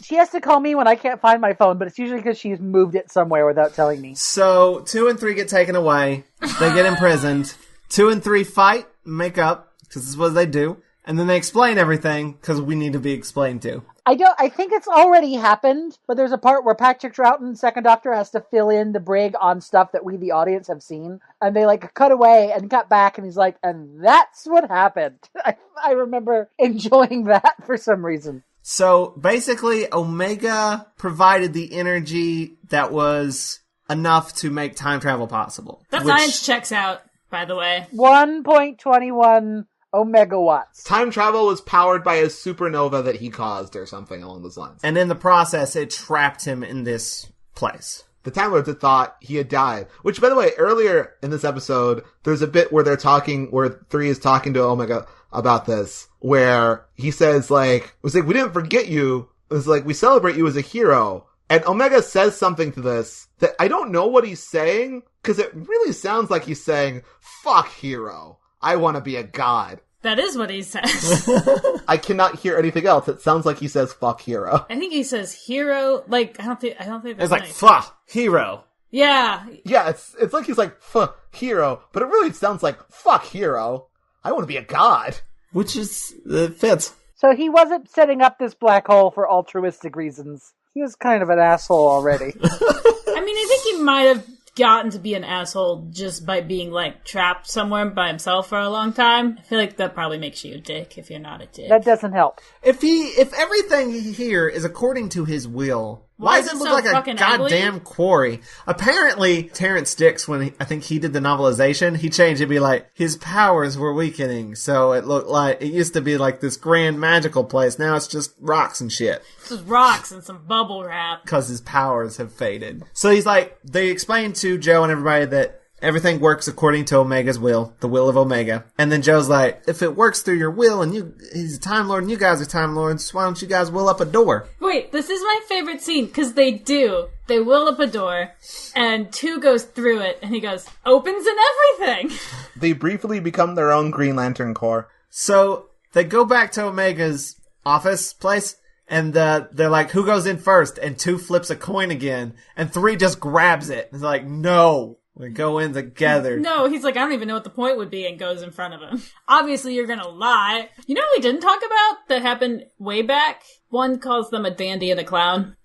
She has to call me when I can't find my phone, but it's usually because she's moved it somewhere without telling me. So, 2 and 3 get taken away. They get imprisoned. 2 and 3 fight, make up, because this is what they do. And then they explain everything, because we need to be explained to. I think it's already happened, but there's a part where Patrick Troughton, Second Doctor, has to fill in the brig on stuff that we, the audience, have seen. And they, cut away and cut back, and he's like, and that's what happened. I remember enjoying that for some reason. So, basically, Omega provided the energy that was enough to make time travel possible. That science checks out, by the way. 1.21 Omega watts. Time travel was powered by a supernova that he caused or something along those lines. And in the process, it trapped him in this place. The Time Lords had thought he had died. Which, by the way, earlier in this episode, there's a bit where where 3 is talking to Omega about this, where he says, we didn't forget you. It's we celebrate you as a hero. And Omega says something to this that I don't know what he's saying, because it really sounds like he's saying, fuck hero. I want to be a god. That is what he says. I cannot hear anything else. It sounds like he says fuck hero. I think he says hero. I don't think it's fuck hero. Yeah. Yeah, it's like he's fuck hero, but it really sounds like fuck hero. I want to be a god. Which is, fits. So he wasn't setting up this black hole for altruistic reasons. He was kind of an asshole already. I think he might have gotten to be an asshole just by being trapped somewhere by himself for a long time. I feel like that probably makes you a dick if you're not a dick. That doesn't help. If everything here is according to his will, why does it look like a goddamn quarry? Apparently, Terrence Dicks, when I think he did the novelization, he changed it to be his powers were weakening, so it looked like, it used to be this grand magical place, now it's just rocks and shit. It's just rocks and some bubble wrap. Because his powers have faded. So he's they explain to Joe and everybody that everything works according to Omega's will, the will of Omega. And then Joe's like, if it works through your will and he's a Time Lord and you guys are Time Lords, why don't you guys will up a door? Wait, this is my favorite scene, because they do. They will up a door, and 2 goes through it, and he goes, opens and everything. They briefly become their own Green Lantern Corps. So they go back to Omega's office place, and they're like, who goes in first? And 2 flips a coin again, and 3 just grabs it. It's like, no. We go in together. No, he's like, I don't even know what the point would be, and goes in front of him. Obviously, you're gonna lie. You know what we didn't talk about that happened way back? One calls them a dandy and a clown.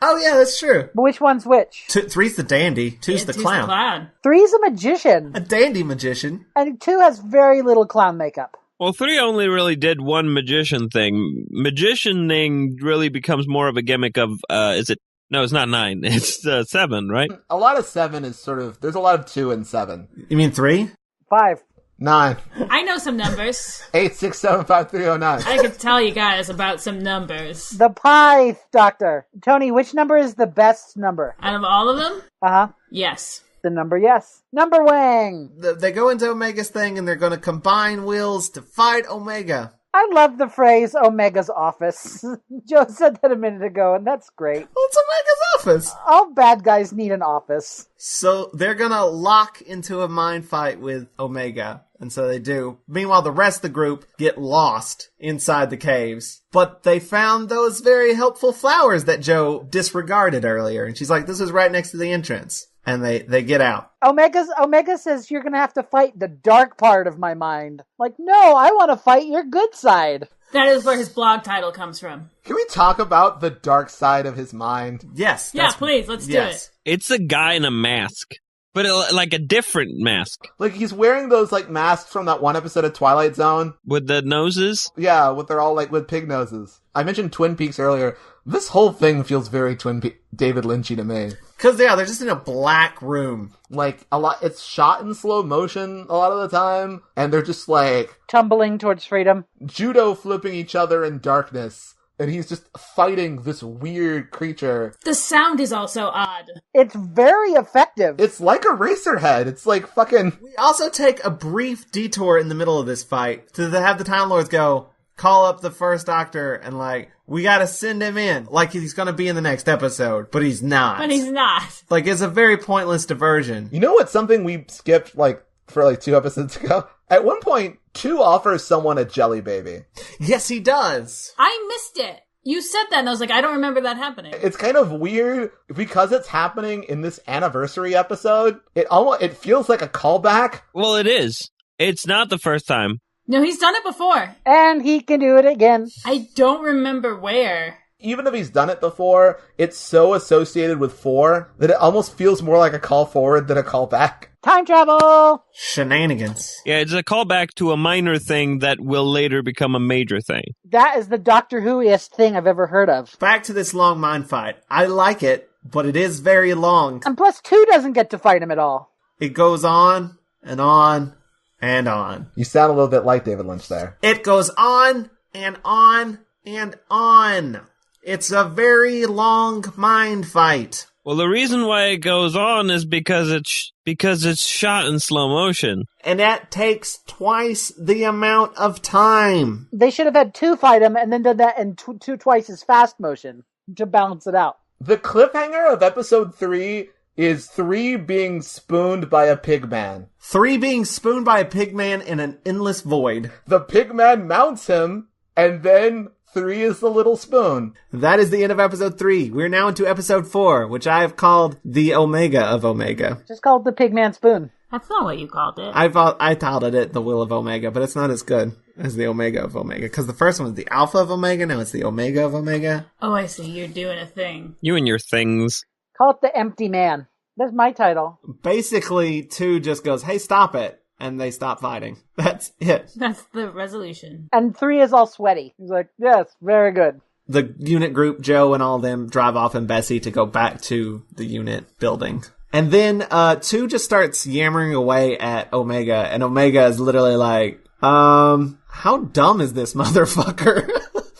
Oh, yeah, that's true. But which one's which? 3's the dandy, 2's the clown. 3's a magician. A dandy magician. And 2 has very little clown makeup. Well, 3 only really did one magician thing. Magicianing really becomes more of a gimmick of, is it? No, it's not 9. It's 7, right? A lot of 7 is sort of... There's a lot of 2 and 7. You mean 3? 5. 9. I know some numbers. 8, 6, 7, 5, 3, 0, 9. I could tell you guys about some numbers. The Pi Doctor. Tony, which number is the best number? Out of all of them? Uh-huh. Yes. The number, yes. Number Wang! They go into Omega's thing, and they're going to combine wills to fight Omega. I love the phrase Omega's office. Joe said that a minute ago, and that's great. Well, it's Omega's office. All bad guys need an office. So they're going to lock into a mind fight with Omega. And so they do. Meanwhile, the rest of the group get lost inside the caves. But they found those very helpful flowers that Joe disregarded earlier. And she's like, this is right next to the entrance. And they get out. Omega says you're going to have to fight the dark part of my mind. Like, no, I want to fight your good side. That is where his blog title comes from. Can we talk about the dark side of his mind? Yes. Yeah, please, let's do it. It's a guy in a mask. But like a different mask. Like, he's wearing those, like, masks from that one episode of Twilight Zone. With the noses? Yeah, they're all, like, with pig noses. I mentioned Twin Peaks earlier. This whole thing feels very David Lynchy to me. Because, yeah, they're just in a black room. Like, it's shot in slow motion a lot of the time. And they're just, like... tumbling towards freedom. Judo flipping each other in darkness. And he's just fighting this weird creature. The sound is also odd. It's very effective. It's like a Racerhead. It's like fucking... We also take a brief detour in the middle of this fight to have the Time Lords go, call up the first Doctor, and like, we gotta send him in. Like he's gonna be in the next episode, but he's not. But he's not. Like, it's a very pointless diversion. You know what's something we skipped, like, for like 2 episodes ago? At one point, 2 offers someone a jelly baby. Yes, he does. I missed it. You said that, and I was like, I don't remember that happening. It's kind of weird, because it's happening in this anniversary episode. It feels like a callback. Well, it is. It's not the first time. No, he's done it before. And he can do it again. I don't remember where. Even if he's done it before, it's so associated with 4 that it almost feels more like a call forward than a call back. Time travel! Shenanigans. Yeah, it's a callback to a minor thing that will later become a major thing. That is the Doctor Who-iest thing I've ever heard of. Back to this long mind fight. I like it, but it is very long. And plus 2 doesn't get to fight him at all. It goes on and on and on. You sound a little bit like David Lynch there. It goes on and on and on. It's a very long mind fight. Well, the reason why it goes on is because it's shot in slow motion. And that takes twice the amount of time. They should have had 2 fight him and then done that in twice as fast motion to balance it out. The cliffhanger of episode 3 is 3 being spooned by a pig man. 3 being spooned by a pig man in an endless void. The pig man mounts him, and then 3 is the little spoon. That is the end of episode 3. We're now into episode 4, which I have called the Omega of Omega. Just called the Pigman Spoon. That's not what you called it. I titled it the Will of Omega, but it's not as good as the Omega of Omega. Because the first one was the Alpha of Omega, now it's the Omega of Omega. Oh, I see. You're doing a thing. You and your things. Call it the Empty Man. That's my title. Basically, 2 just goes, hey, stop it. And they stop fighting. That's it. That's the resolution. And 3 is all sweaty. He's like, yes, very good. The unit group, Joe and all of them, drive off in Bessie to go back to the unit building. And then 2 just starts yammering away at Omega. And Omega is literally like, how dumb is this motherfucker?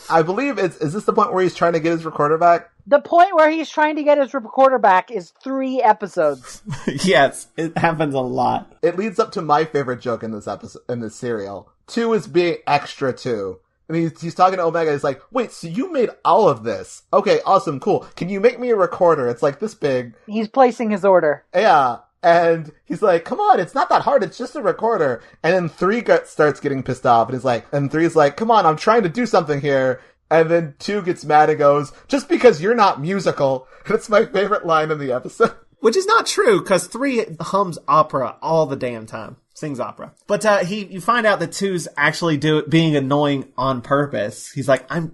I believe is this the point where he's trying to get his recorder back? The point where he's trying to get his recorder back is 3 episodes. Yes, it happens a lot. It leads up to my favorite joke in this episode, in this serial. 2 is being extra 2. And he's talking to Omega. He's like, wait, so you made all of this? Okay, awesome, cool. Can you make me a recorder? It's like this big. He's placing his order. Yeah. And he's like, come on, it's not that hard, it's just a recorder. And then 3 starts getting pissed off, and 3's like, come on, I'm trying to do something here. And then 2 gets mad and goes, just because you're not musical. And it's my favorite line in the episode. Which is not true, because 3 hums opera all the damn time. Sings opera. But you find out that 2's actually being annoying on purpose. He's like, I'm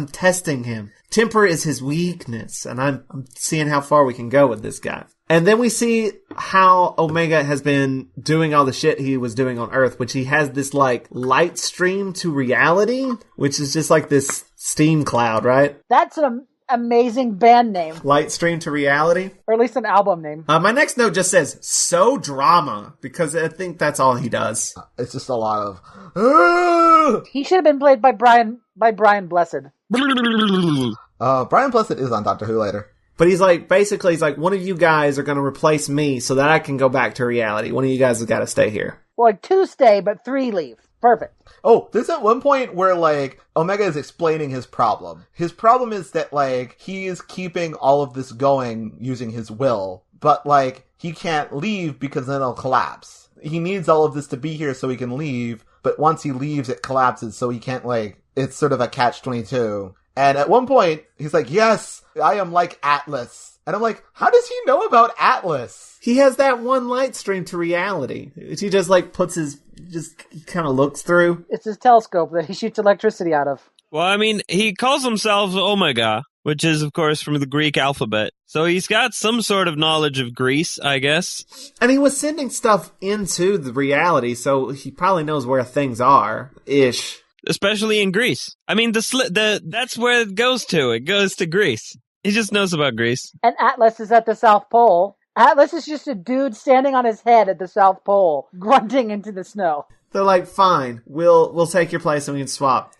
testing him. Temper is his weakness, and I'm seeing how far we can go with this guy. And then we see how Omega has been doing all the shit he was doing on Earth, which he has this, like, light stream to reality, which is just like this steam cloud, right? That's an amazing band name. Light stream to reality? Or at least an album name. My next note just says, so drama, because I think that's all he does. It's just a lot of... He should have been played by Brian Blessed. Brian Blessed is on Doctor Who later. But he's like, one of you guys are going to replace me so that I can go back to reality. One of you guys has got to stay here. Well, like 2 stay, but 3 leave. Perfect. Oh, there's at one point where, like, Omega is explaining his problem. His problem is that, like, he is keeping all of this going using his will, but, like, he can't leave because then it'll collapse. He needs all of this to be here so he can leave, but once he leaves, it collapses, so he can't, like, it's sort of a catch-22. And at one point, he's like, yes, I am like Atlas. And I'm like, how does he know about Atlas? He has that one light stream to reality. He just, like, just kind of looks through. It's his telescope that he shoots electricity out of. Well, I mean, he calls himself Omega, which is, of course, from the Greek alphabet. So he's got some sort of knowledge of Greece, I guess. And he was sending stuff into the reality, so he probably knows where things are, ish. Especially in Greece. I mean, that's where it goes to. It goes to Greece. He just knows about Greece. And Atlas is at the South Pole. Atlas is just a dude standing on his head at the South Pole, grunting into the snow. They're like, fine, we'll take your place and we can swap.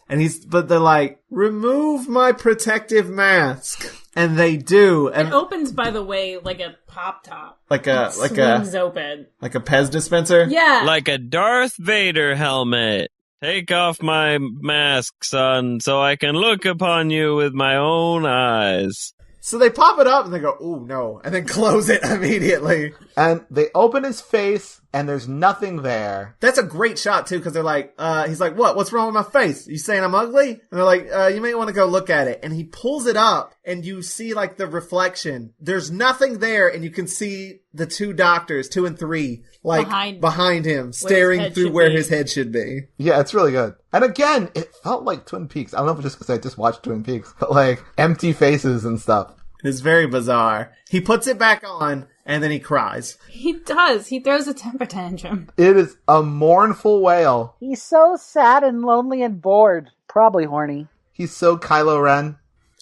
But they're like, remove my protective mask. And they do. And it opens, by the way, like a pop top. Swings open. Like a Pez dispenser? Yeah. Like a Darth Vader helmet. Take off my mask, son, so I can look upon you with my own eyes. So they pop it up and they go, ooh, no, and then close it immediately. And they open his face and there's nothing there. That's a great shot, too, because they're like, he's like, what's wrong with my face? You saying I'm ugly? And they're like, you may want to go look at it. And he pulls it up and you see, like, the reflection. There's nothing there and you can see the 2 doctors, 2 and 3, like, behind him, staring through where his head should be. Yeah, it's really good. And again, it felt like Twin Peaks. I don't know if it's just because I just watched Twin Peaks, but, like, empty faces and stuff. It's very bizarre. He puts it back on, and then he cries. He does. He throws a temper tantrum. It is a mournful wail. He's so sad and lonely and bored. Probably horny. He's so Kylo Ren.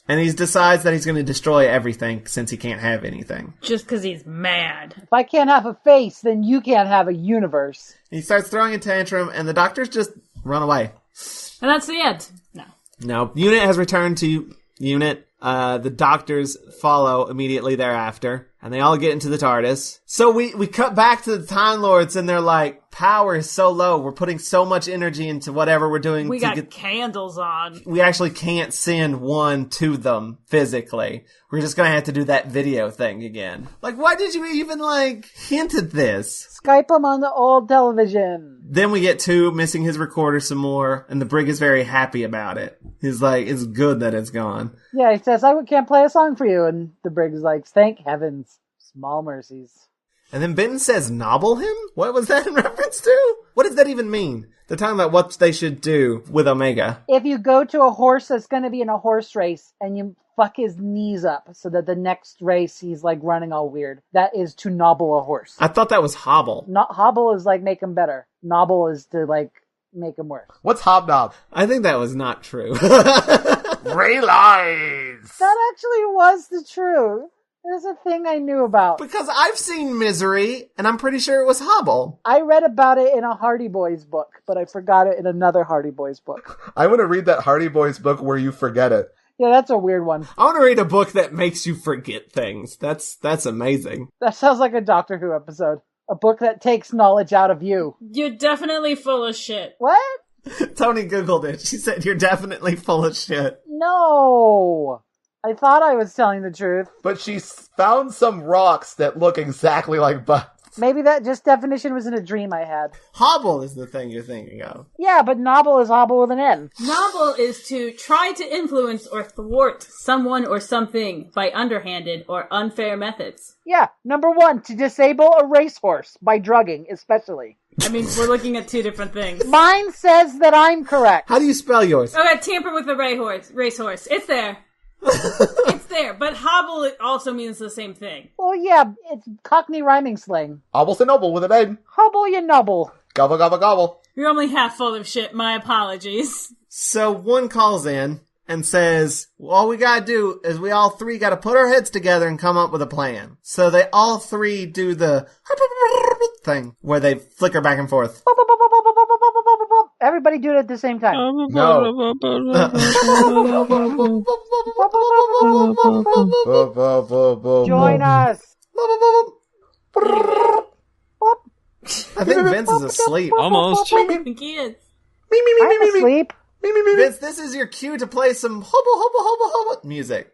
And he decides that he's going to destroy everything since he can't have anything. Just because he's mad. If I can't have a face, then you can't have a universe. He starts throwing a tantrum, and the doctors just run away. And that's the end. No. Unit has returned to Unit. The doctors follow immediately thereafter, and they all get into the TARDIS. So we cut back to the Time Lords, and they're like, power is so low. We're putting so much energy into whatever we're doing. We got candles on. We actually can't send one to them physically. We're just going to have to do that video thing again. Like, why did you even, like, hint at this? Skype him on the old television. Then we get 2 missing his recorder some more, and the Brig is very happy about it. He's like, it's good that it's gone. Yeah, he says, I can't play a song for you. And the Brig is like, thank heavens. Small mercies. And then Benton says, nobble him? What was that in reference to? What does that even mean? They're talking about what they should do with Omega. If you go to a horse that's going to be in a horse race and you fuck his knees up so that the next race he's like running all weird, that is to nobble a horse. I thought that was hobble. Not hobble is like make him better. Nobble is to like make him worse. What's hobnob? I think that was not true. Ray lies! That actually was the truth. There's a thing I knew about. Because I've seen Misery, and I'm pretty sure it was hobble. I read about it in a Hardy Boys book, but I forgot it in another Hardy Boys book. I want to read that Hardy Boys book where you forget it. Yeah, that's a weird one. I want to read a book that makes you forget things. That's amazing. That sounds like a Doctor Who episode. A book that takes knowledge out of you. You're definitely full of shit. What? Toni Googled it. She said, you're definitely full of shit. No. I thought I was telling the truth. But she found some rocks that look exactly like butts. Maybe that just definition was in a dream I had. Hobble is the thing you're thinking of. Yeah, but novel is hobble with an N. Novel is to try to influence or thwart someone or something by underhanded or unfair methods. Yeah, number 1, to disable a racehorse by drugging, especially. I mean, we're looking at two different things. Mine says that I'm correct. How do you spell yours? Okay, tamper with a racehorse. It's there. It's there, but hobble also means the same thing. Well, yeah, it's Cockney rhyming slang. Hobble to noble with an N. Hobble you nubble. Gobble, gobble, gobble. You're only half full of shit. My apologies. So one calls in and says, well, all we gotta do is we all three gotta put our heads together and come up with a plan. So they all three do the thing where they flicker back and forth. Everybody do it at the same time. No. Join us. I think Vince is asleep. Almost. I think he is. I'm asleep. Vince, this is your cue to play some hubble hubble hubble hubble music.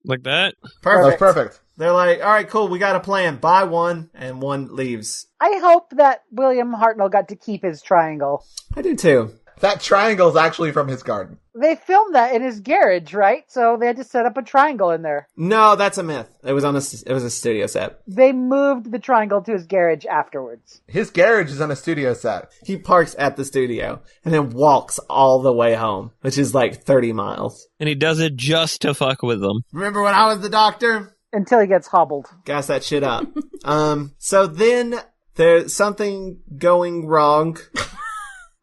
Like that? Perfect. That's perfect. They're like, all right, cool, we got a plan. Buy one, and one leaves. I hope that William Hartnell got to keep his triangle. I do too. That triangle is actually from his garden. They filmed that in his garage, right? So they had to set up a triangle in there. No, that's a myth. It was a studio set. They moved the triangle to his garage afterwards. His garage is on a studio set. He parks at the studio and then walks all the way home, which is like 30 miles. And he does it just to fuck with them. Remember when I was the doctor? Until he gets hobbled. Gas that shit up. So then there's something going wrong.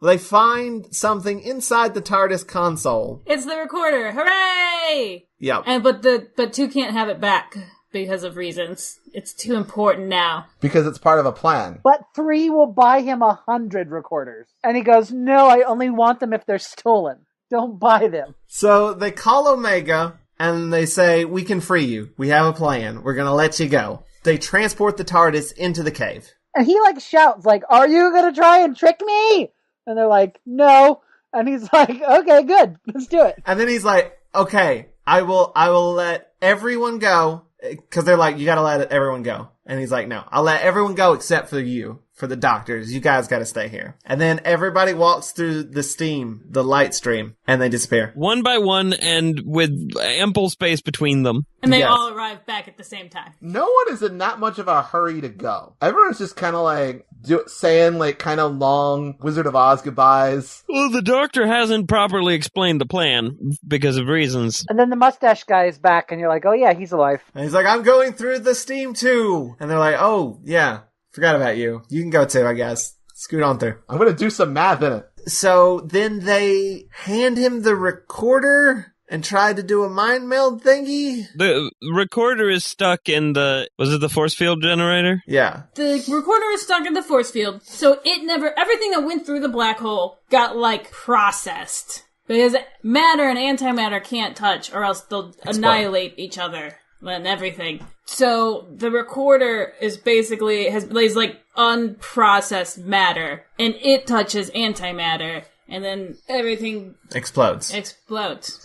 They find something inside the TARDIS console. It's the recorder. Hooray! Yep. But 2 can't have it back because of reasons. It's too important now. Because it's part of a plan. But 3 will buy him 100 recorders. And he goes, no, I only want them if they're stolen. Don't buy them. So they call Omega and they say, we can free you. We have a plan. We're gonna let you go. They transport the TARDIS into the cave. And he shouts are you gonna try and trick me? And they're like, no. And he's like, okay, good. Let's do it. And then he's like, okay, I will let everyone go. Cause they're like, you gotta let everyone go. And he's like, no, I'll let everyone go except for you, for the doctors. You guys gotta stay here. And then everybody walks through the light stream, and they disappear. One by one and with ample space between them. And they Yes. all arrive back at the same time. No one is in that much of a hurry to go. Everyone's just kind of saying kind of long Wizard of Oz goodbyes. Well, the doctor hasn't properly explained the plan because of reasons. And then the mustache guy is back, and you're like, oh yeah, he's alive. And he's like, I'm going through the steam too. And they're like, oh, yeah, forgot about you. You can go too, I guess. Scoot on through. I'm gonna do some math in it. So then they hand him the recorder and try to do a mind meld thingy. The recorder is stuck in was it the force field generator? Yeah. The recorder is stuck in the force field, so everything that went through the black hole got, processed. Because matter and antimatter can't touch, or else they'll annihilate each other and everything. So the recorder is basically, lays unprocessed matter, and it touches antimatter, and then everything Explodes.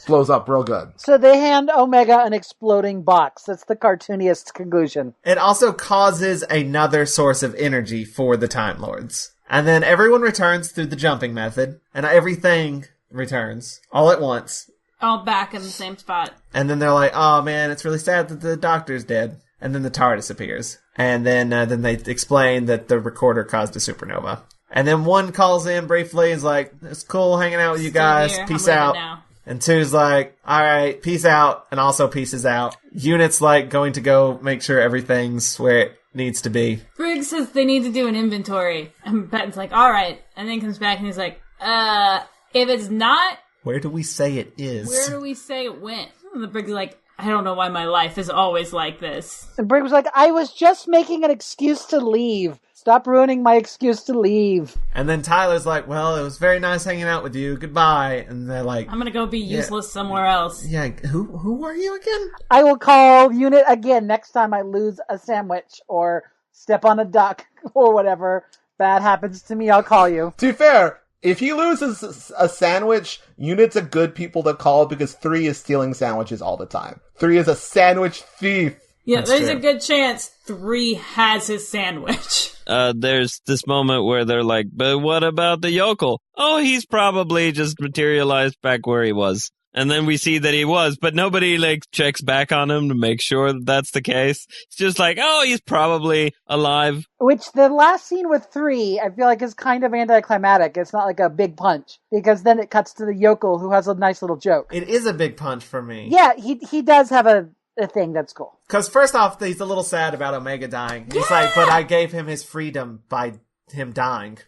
Blows up real good. So they hand Omega an exploding box. That's the cartoonist conclusion. It also causes another source of energy for the Time Lords. And then everyone returns through the jumping method, and everything returns all at once. all back in the same spot. And then they're like, oh man, it's really sad that the doctor's dead. And then the TARDIS appears. And then they explain that the recorder caused a supernova. And then one calls in briefly and is like, it's cool hanging out with you guys. Here, Peace I'm out. leaving now. And two's like, alright, peace out. And also pieces out. Unit's like going to go make sure everything's where it needs to be. Briggs says they need to do an inventory. And Patton's like, alright. And then comes back and he's like, if it's not, Where do we say it is? where do we say it went? And the Briggs is like, I don't know why my life is always like this. And Brig was like, I was just making an excuse to leave. Stop ruining my excuse to leave. And then Tyler's like, well, it was very nice hanging out with you. Goodbye. And they're like, I'm gonna go be useless somewhere else. yeah, who are you again? I will call unit again next time I lose a sandwich or step on a duck or whatever bad happens to me. I'll call you. To be fair, if he loses a sandwich, Unit's a good people to call because 3 is stealing sandwiches all the time. 3 is a sandwich thief. Yeah, That's there's true. a good chance 3 has his sandwich. There's this moment where they're like, but what about the yokel? Oh, he's probably just materialized back where he was. And then we see that he was, but nobody, like, checks back on him to make sure that that's the case. It's just like, oh, he's probably alive. Which the last scene with 3, I feel like is kind of anticlimactic. It's not like a big punch, because then it cuts to the yokel who has a nice little joke. It is a big punch for me. Yeah, he does have a thing that's cool. Because first off, he's a little sad about Omega dying. He's like, but I gave him his freedom by him dying.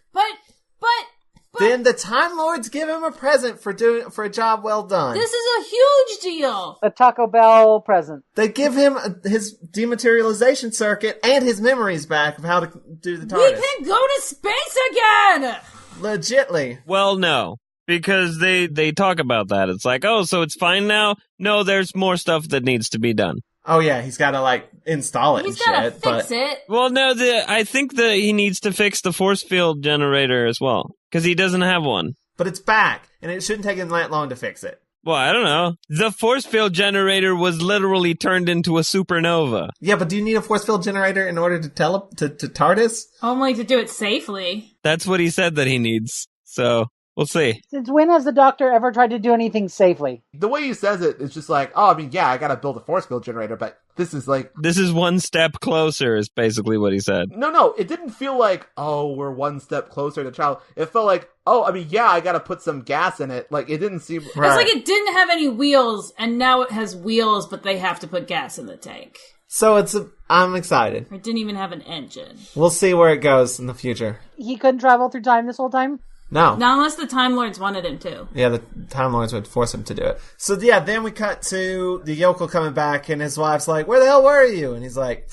But Then the Time Lords give him a present for a job well done. this is a huge deal. A Taco Bell present. They give him his dematerialization circuit and his memories back of how to do the We TARDIS. can go to space again. Legitly. Well, no. Because they talk about that. It's like, oh, so it's fine now? No, there's more stuff that needs to be done. Oh yeah, he's got to like install it He's and gotta shit. fix it. Well, no, I think that he needs to fix the force field generator as well. Because he doesn't have one. But it's back, and it shouldn't take him that long to fix it. Well, I don't know. The force field generator was literally turned into a supernova. Yeah, but do you need a force field generator in order to to TARDIS? Only to do it safely. That's what he said that he needs. So, we'll see. Since when has the Doctor ever tried to do anything safely? The way he says it, it's just like, oh, I mean, yeah, I gotta build a force field generator, but this is like... This is one step closer, is basically what he said. No, it didn't feel like, oh, we're one step closer to trial. It felt like, oh, I mean, yeah, I gotta put some gas in it. Like, it didn't seem... Right. It's like it didn't have any wheels, and now it has wheels, but they have to put gas in the tank. So I'm excited. It didn't even have an engine. We'll see where it goes in the future. He couldn't travel through time this whole time? No. Not unless the Time Lords wanted him to. Yeah, the Time Lords would force him to do it. So yeah, then we cut to the yokel coming back, and his wife's like, "Where the hell were you?" And he's like,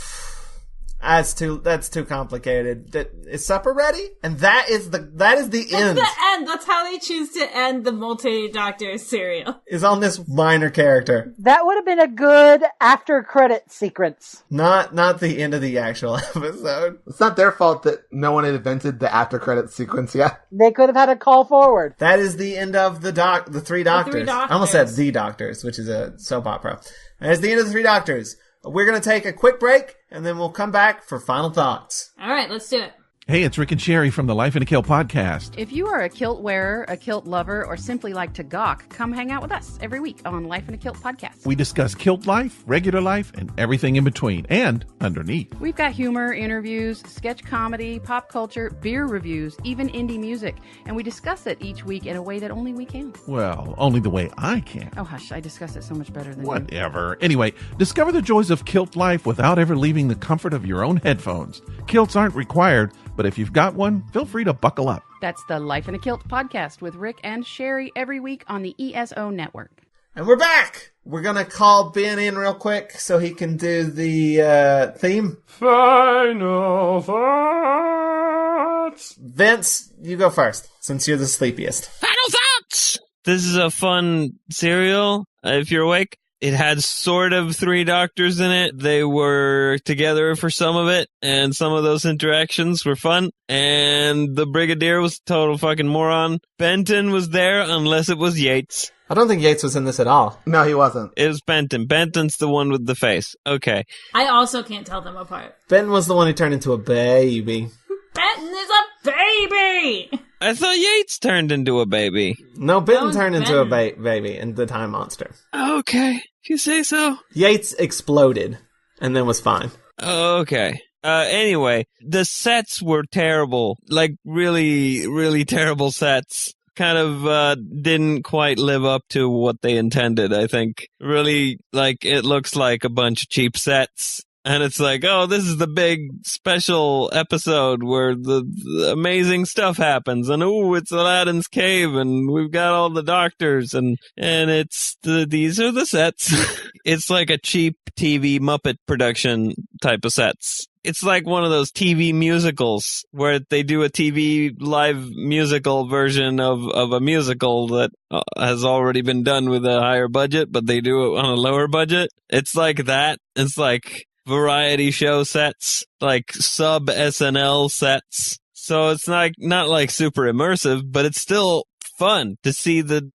that's too complicated. Is supper ready?" And that is the end. That's the end. That's how they choose to end the multi-Doctor serial. Is on this minor character. That would have been a good after-credit sequence. Not the end of the actual episode. It's not their fault that no one had invented the after-credit sequence yet. They could have had a call forward. That is the end of the Three Doctors. Three Doctors. I almost said The Doctors, which is a soap opera. That's the end of the Three Doctors. We're going to take a quick break, and then we'll come back for final thoughts. All right, let's do it. Hey, it's Rick and Sherry from the Life in a Kilt podcast. If you are a kilt wearer, a kilt lover, or simply like to gawk, come hang out with us every week on Life in a Kilt podcast. We discuss kilt life, regular life, and everything in between and underneath. We've got humor, interviews, sketch comedy, pop culture, beer reviews, even indie music, and we discuss it each week in a way that only we can. Well, only the way I can. Oh, hush, I discuss it so much better than you. Whatever. Anyway, discover the joys of kilt life without ever leaving the comfort of your own headphones. Kilts aren't required, but if you've got one, feel free to buckle up. That's the Life in a Kilt podcast with Rick and Sherry every week on the ESO network. And we're back! We're going to call Ben in real quick so he can do the theme. Final thoughts. Vince, you go first, since you're the sleepiest. Final thoughts. This is a fun serial, if you're awake. It had sort of 3 doctors in it. They were together for some of it, and some of those interactions were fun. And the Brigadier was a total fucking moron. Benton was there, unless it was Yates. I don't think Yates was in this at all. No, he wasn't. It was Benton. Benton's the one with the face. Okay. I also can't tell them apart. Ben was the one who turned into a baby. Benton is a baby! I thought Yates turned into a baby. No, That Benton was turned into a Benton. baby in the Time Monster. Okay, if you say so. Yates exploded and then was fine. Okay. Anyway, the sets were terrible. Like, really, really terrible sets. Kind of didn't quite live up to what they intended, I think. Really, like, it looks like a bunch of cheap sets. And it's like, oh, this is the big special episode where the amazing stuff happens. And, ooh, it's Aladdin's cave, and we've got all the doctors, and it's these are the sets. It's like a cheap TV Muppet production type of sets. It's like one of those TV musicals where they do a TV live musical version of a musical that has already been done with a higher budget, but they do it on a lower budget. It's like that. It's like variety show sets, like sub SNL sets. So it's not like super immersive, but it's still fun to see the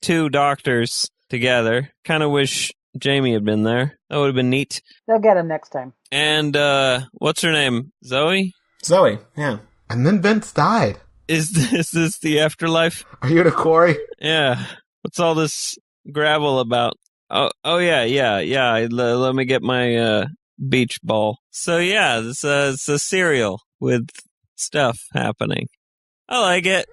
2 doctors together. Kind of wish Jamie had been there. That would have been neat. They'll get him next time. And, what's her name? Zoe? Zoe, yeah. And then Vince died. Is this the afterlife? Are you at a quarry? Yeah. What's all this gravel about? Oh yeah. Let me get my beach ball. So yeah, it's a cereal with stuff happening. I like it.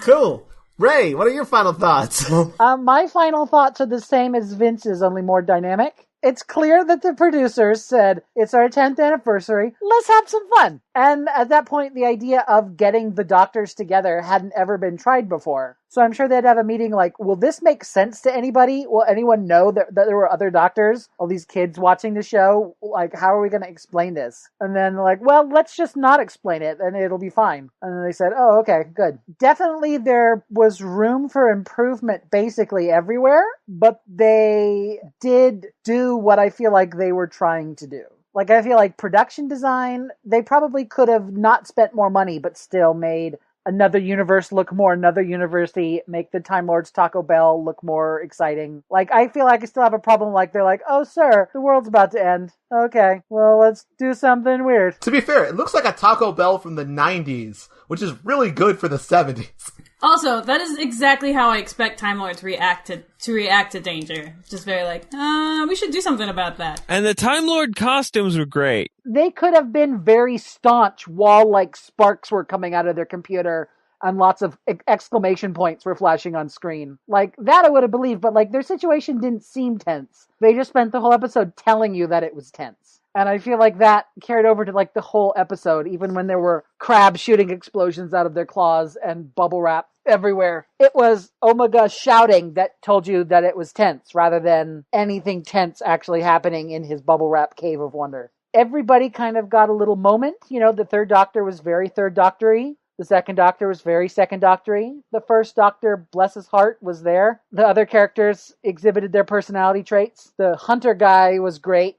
Cool. Ray, what are your final thoughts? My final thoughts are the same as Vince's, only more dynamic. It's clear that the producers said, it's our 10th anniversary, let's have some fun. And at that point, the idea of getting the doctors together hadn't ever been tried before. So I'm sure they'd have a meeting like, will this make sense to anybody? Will anyone know that there were other doctors? All these kids watching the show? Like, how are we going to explain this? And then they're like, well, let's just not explain it and it'll be fine. And then they said, oh, okay, good. Definitely there was room for improvement basically everywhere, but they did do what I feel like they were trying to do. Like, I feel like production design, they probably could have not spent more money, but still made another universe look more another university, make the Time Lord's Taco Bell look more exciting. Like, I feel like I still have a problem, like, they're like, oh, sir, the world's about to end. Okay, well, let's do something weird. To be fair, it looks like a Taco Bell from the 90s, which is really good for the 70s. Also, that is exactly how I expect Time Lord to react to danger. Just very like, we should do something about that. And the Time Lord costumes were great. They could have been very staunch while, like, sparks were coming out of their computer and lots of exclamation points were flashing on screen. Like, that I would have believed, but, like, their situation didn't seem tense. They just spent the whole episode telling you that it was tense. And I feel like that carried over to, like, the whole episode, even when there were crabs shooting explosions out of their claws and bubble wrap everywhere. It was Omega shouting that told you that it was tense, rather than anything tense actually happening in his bubble wrap cave of wonder. Everybody kind of got a little moment. You know, the third Doctor was very third Doctor-y. The second Doctor was very second Doctor-y. The first Doctor, bless his heart, was there. The other characters exhibited their personality traits. The hunter guy was great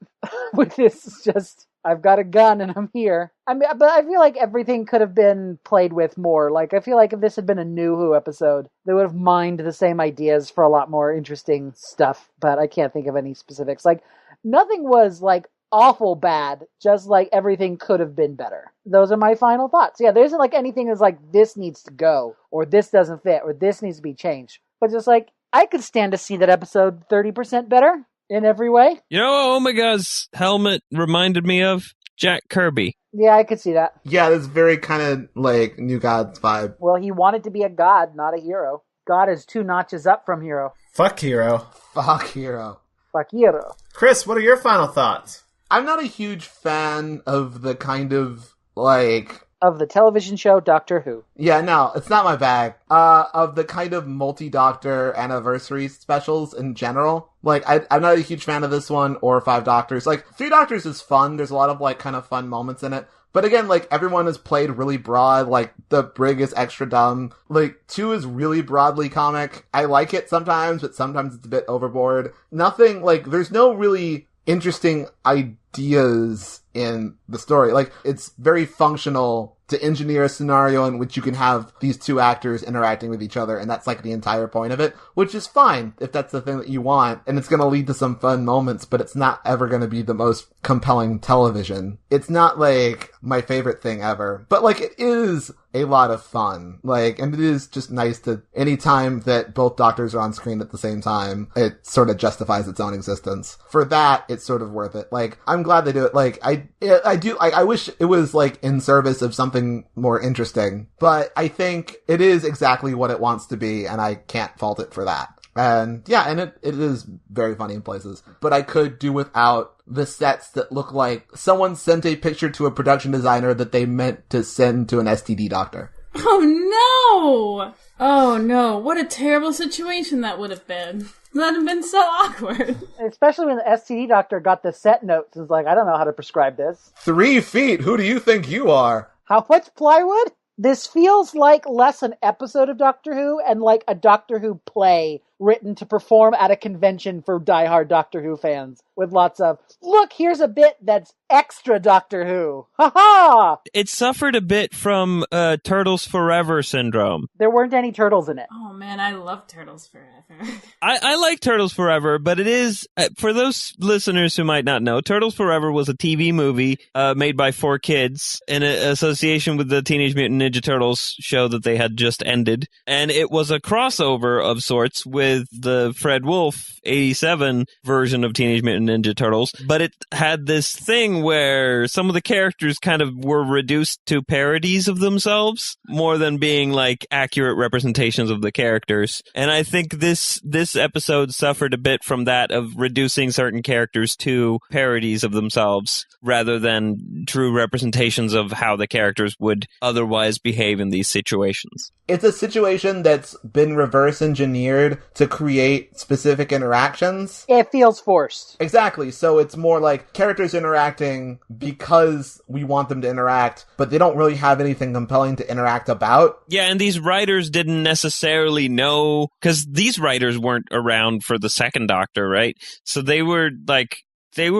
with this just, I've got a gun and I'm here. I mean, but I feel like everything could have been played with more. Like, I feel like if this had been a New Who episode, they would have mined the same ideas for a lot more interesting stuff. But I can't think of any specifics. Like, nothing was, like, awful bad, just like everything could have been better. Those are my final thoughts. Yeah, there isn't like anything that's like this needs to go, or this doesn't fit, or this needs to be changed. But just like, I could stand to see that episode 30% better in every way. You know what Omega's helmet reminded me of? Jack Kirby. Yeah, I could see that. Yeah, this very kind of like New Gods vibe. Well, he wanted to be a god, not a hero. God is 2 notches up from hero. Fuck Hero. Fuck Hero. Fuck hero. Chris, what are your final thoughts? I'm not a huge fan of the kind of, like... Of the television show Doctor Who. Yeah, no, it's not my bag. Of the kind of multi-Doctor anniversary specials in general. Like, I'm not a huge fan of this one, or 5 Doctors. Like, 3 Doctors is fun. There's a lot of, like, kind of fun moments in it. But again, like, everyone is played really broad. Like, the Brig is extra dumb. Like, 2 is really broadly comic. I like it sometimes, but sometimes it's a bit overboard. Nothing, like, there's no really interesting ideas in the story. Like, it's very functional to engineer a scenario in which you can have these 2 actors interacting with each other, and that's like the entire point of it, which is fine if that's the thing that you want, and it's going to lead to some fun moments, but it's not ever going to be the most compelling television. It's not like my favorite thing ever, but like, it is a lot of fun. Like, and it is just nice to, any time that both Doctors are on screen at the same time, it sort of justifies its own existence. For that, it's sort of worth it. Like, I'm glad they do it. Like, I wish it was like in service of something more interesting, but I think it is exactly what it wants to be, and I can't fault it for that. And yeah, and it is very funny in places, but I could do without the sets that look like someone sent a picture to a production designer that they meant to send to an STD doctor. Oh no! Oh no, what a terrible situation that would have been. That would have been so awkward. Especially when the STD doctor got the set notes and was like, I don't know how to prescribe this. 3 feet, who do you think you are? How much plywood? This feels like less an episode of Doctor Who and like a Doctor Who play written to perform at a convention for diehard Doctor Who fans with lots of, look, here's a bit that's extra Doctor Who. Ha ha! It suffered a bit from Turtles Forever syndrome. There weren't any turtles in it. Oh man, I love Turtles Forever. I like Turtles Forever, but it is, for those listeners who might not know, Turtles Forever was a TV movie made by 4 kids in association with the Teenage Mutant Ninja Turtles show that they had just ended. And it was a crossover of sorts with the Fred Wolf 87 version of Teenage Mutant Ninja Turtles. But it had this thing where some of the characters kind of were reduced to parodies of themselves more than being like accurate representations of the characters. And I think this episode suffered a bit from that, of reducing certain characters to parodies of themselves rather than true representations of how the characters would otherwise behave in these situations. It's a situation that's been reverse engineered to create specific interactions. It feels forced. Exactly. So it's more like characters interacting because we want them to interact, but they don't really have anything compelling to interact about. Yeah, and these writers didn't necessarily know, because these writers weren't around for the second Doctor, right? So they were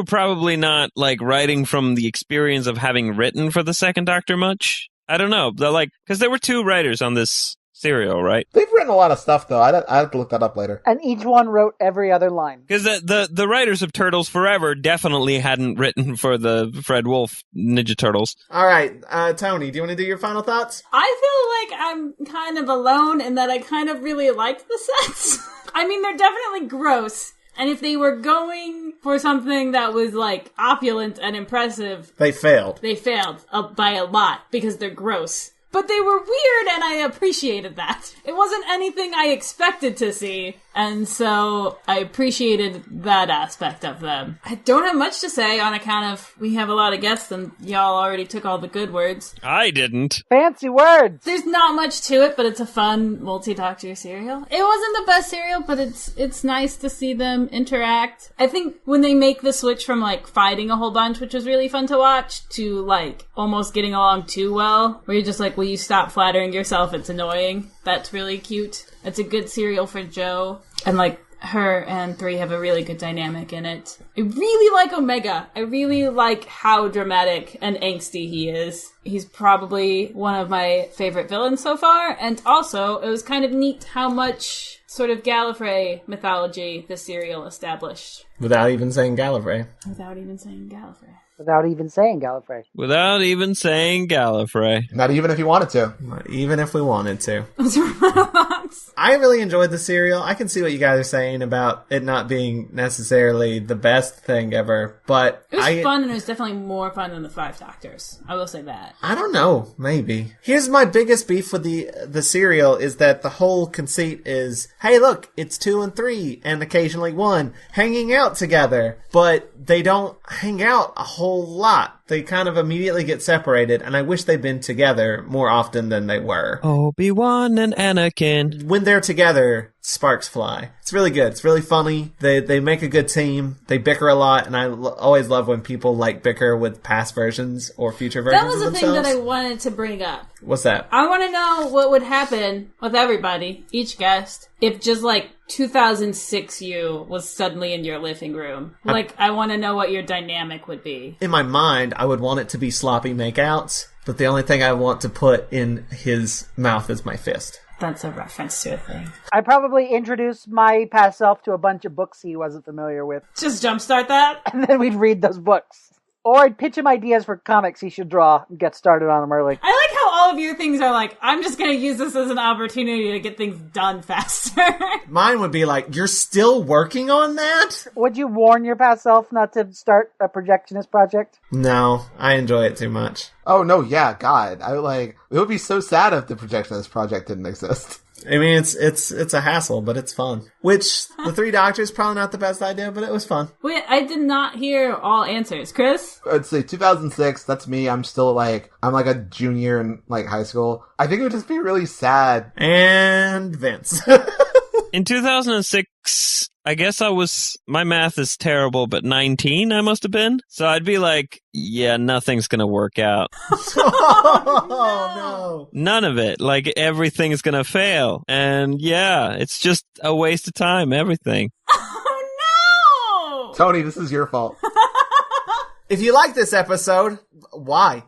probably not like writing from the experience of having written for the second Doctor much. I don't know. They're like, because there were 2 writers on this serial, right? They've written a lot of stuff, though. I have to look that up later. And each one wrote every other line. Because the writers of Turtles Forever definitely hadn't written for the Fred Wolf Ninja Turtles. All right, Tony, do you want to do your final thoughts? I feel like I'm kind of alone in that I kind of really liked the sets. I mean, they're definitely gross. And if they were going for something that was, like, opulent and impressive... They failed. They failed by a lot, because they're gross. But they were weird, and I appreciated that. It wasn't anything I expected to see, and so I appreciated that aspect of them. I don't have much to say on account of we have a lot of guests, and y'all already took all the good words. I didn't. Fancy words! There's not much to it, but it's a fun multi-Doctor serial. It wasn't the best serial, but it's nice to see them interact. I think when they make the switch from, like, fighting a whole bunch, which was really fun to watch, to, like, almost getting along too well, where you're just like, will you stop flattering yourself? It's annoying. That's really cute. It's a good serial for Joe. And, like, her and 3 have a really good dynamic in it. I really like Omega. I really like how dramatic and angsty he is. He's probably one of my favorite villains so far. And also, it was kind of neat how much sort of Gallifrey mythology the serial established. Without even saying Gallifrey. Without even saying Gallifrey. Without even saying Gallifrey. Without even saying Gallifrey. Not even if you wanted to. Not even if we wanted to. Those are my thoughts. I really enjoyed the serial. I can see what you guys are saying about it not being necessarily the best thing ever, but it was fun, and it was definitely more fun than the 5 Doctors. I will say that. I don't know. Maybe. Here's my biggest beef with the serial is that the whole conceit is, hey, look, it's 2 and 3, and occasionally 1, hanging out together. But they don't hang out a whole lot. They kind of immediately get separated, and I wish they'd been together more often than they were. Obi-Wan and Anakin. When they're together, sparks fly. It's really good. It's really funny. They make a good team. They bicker a lot, and I always love when people like bicker with past versions or future versions of themselves. That was the thing that I wanted to bring up. What's that? I want to know what would happen with everybody, each guest, if just like 2006 you was suddenly in your living room. Like, I want to know what your dynamic would be. In my mind, I would want it to be sloppy makeouts, but the only thing I want to put in his mouth is my fist. That's a reference to a thing. I probably introduced my past self to a bunch of books he wasn't familiar with. Just jumpstart that? And then we'd read those books. Or I'd pitch him ideas for comics he should draw and get started on them early. I like how all of your things are like, I'm just going to use this as an opportunity to get things done faster. Mine would be like, you're still working on that? Would you warn your past self not to start a projectionist project? No, I enjoy it too much. Oh, no, yeah, God. It would be so sad if the projectionist project didn't exist. I mean, it's a hassle, but it's fun. Which, the 3 Doctors, probably not the best idea, but it was fun. Wait, I did not hear all answers. Chris? I'd say 2006, that's me. I'm still I'm like a junior in high school. I think it would just be really sad. And Vince. In 2006, I guess my math is terrible, but 19 I must have been. So I'd be like, yeah, nothing's gonna work out. Oh, no. no! None of it. Like, everything's gonna fail. And yeah, it's just a waste of time, everything. Oh no! Tony, this is your fault. If you like this episode, why?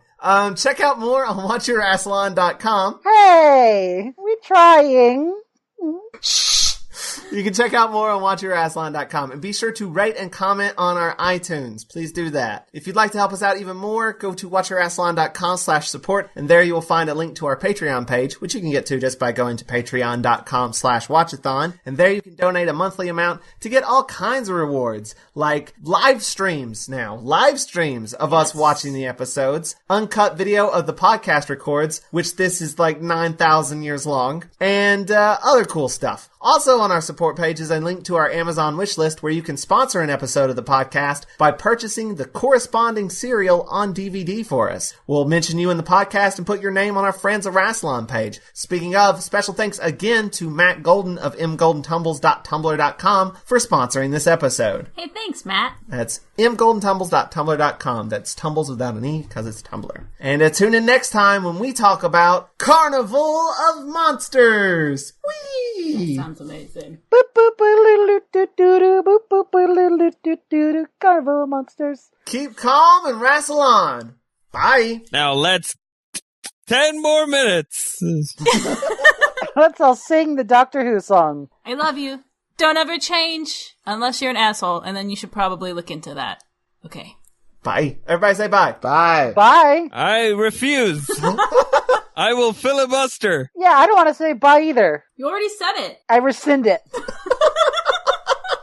Check out more on WatchYourRassilon.com. Hey, we trying. You can check out more on WatchYourRassilon.com, and be sure to rate and comment on our iTunes. Please do that. If you'd like to help us out even more, go to WatchYourRassilon.com/support, and there you will find a link to our Patreon page, which you can get to just by going to Patreon.com/Watch-A-Thon, and there you can donate a monthly amount to get all kinds of rewards, like live streams of us watching the episodes, uncut video of the podcast records, which this is like 9,000 years long, and other cool stuff. Also on our support page is a link to our Amazon wish list where you can sponsor an episode of the podcast by purchasing the corresponding serial on DVD for us. We'll mention you in the podcast and put your name on our Friends of Rassilon page. Speaking of, special thanks again to Matt Golden of mgoldentumbles.tumblr.com for sponsoring this episode. Hey, thanks, Matt. That's mgoldentumbles.tumblr.com. That's tumbles without an E because it's Tumblr. And tune in next time when we talk about Carnival of Monsters. Whee! Sounds amazing. Carnival monsters. Keep calm and wrestle on. Bye. Now let's 10 more minutes. Let's all sing the Doctor Who song. I love you. Don't ever change unless you're an asshole, and then you should probably look into that. Okay. Bye. Everybody say bye. Bye. Bye. I refuse. I will filibuster. Yeah, I don't want to say bye either. You already said it. I rescind it.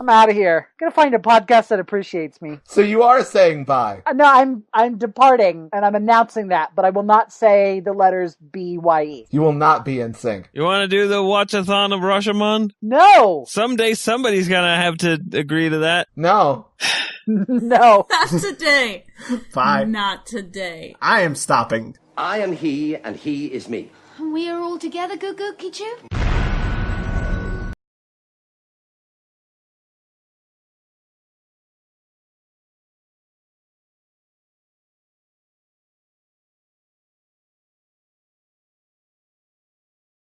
I'm out of here. Gonna find a podcast that appreciates me. So you are saying bye. No, I'm departing, and I'm announcing that, but I will not say the letters B-Y-E. You will not be in sync. You want to do the Watch-A-Thon of Rassilon? No! Someday somebody's gonna have to agree to that. No. No. Not today. Bye. Not today. I am stopping. I am he, and he is me. We are all together, Goo Goo Kichu.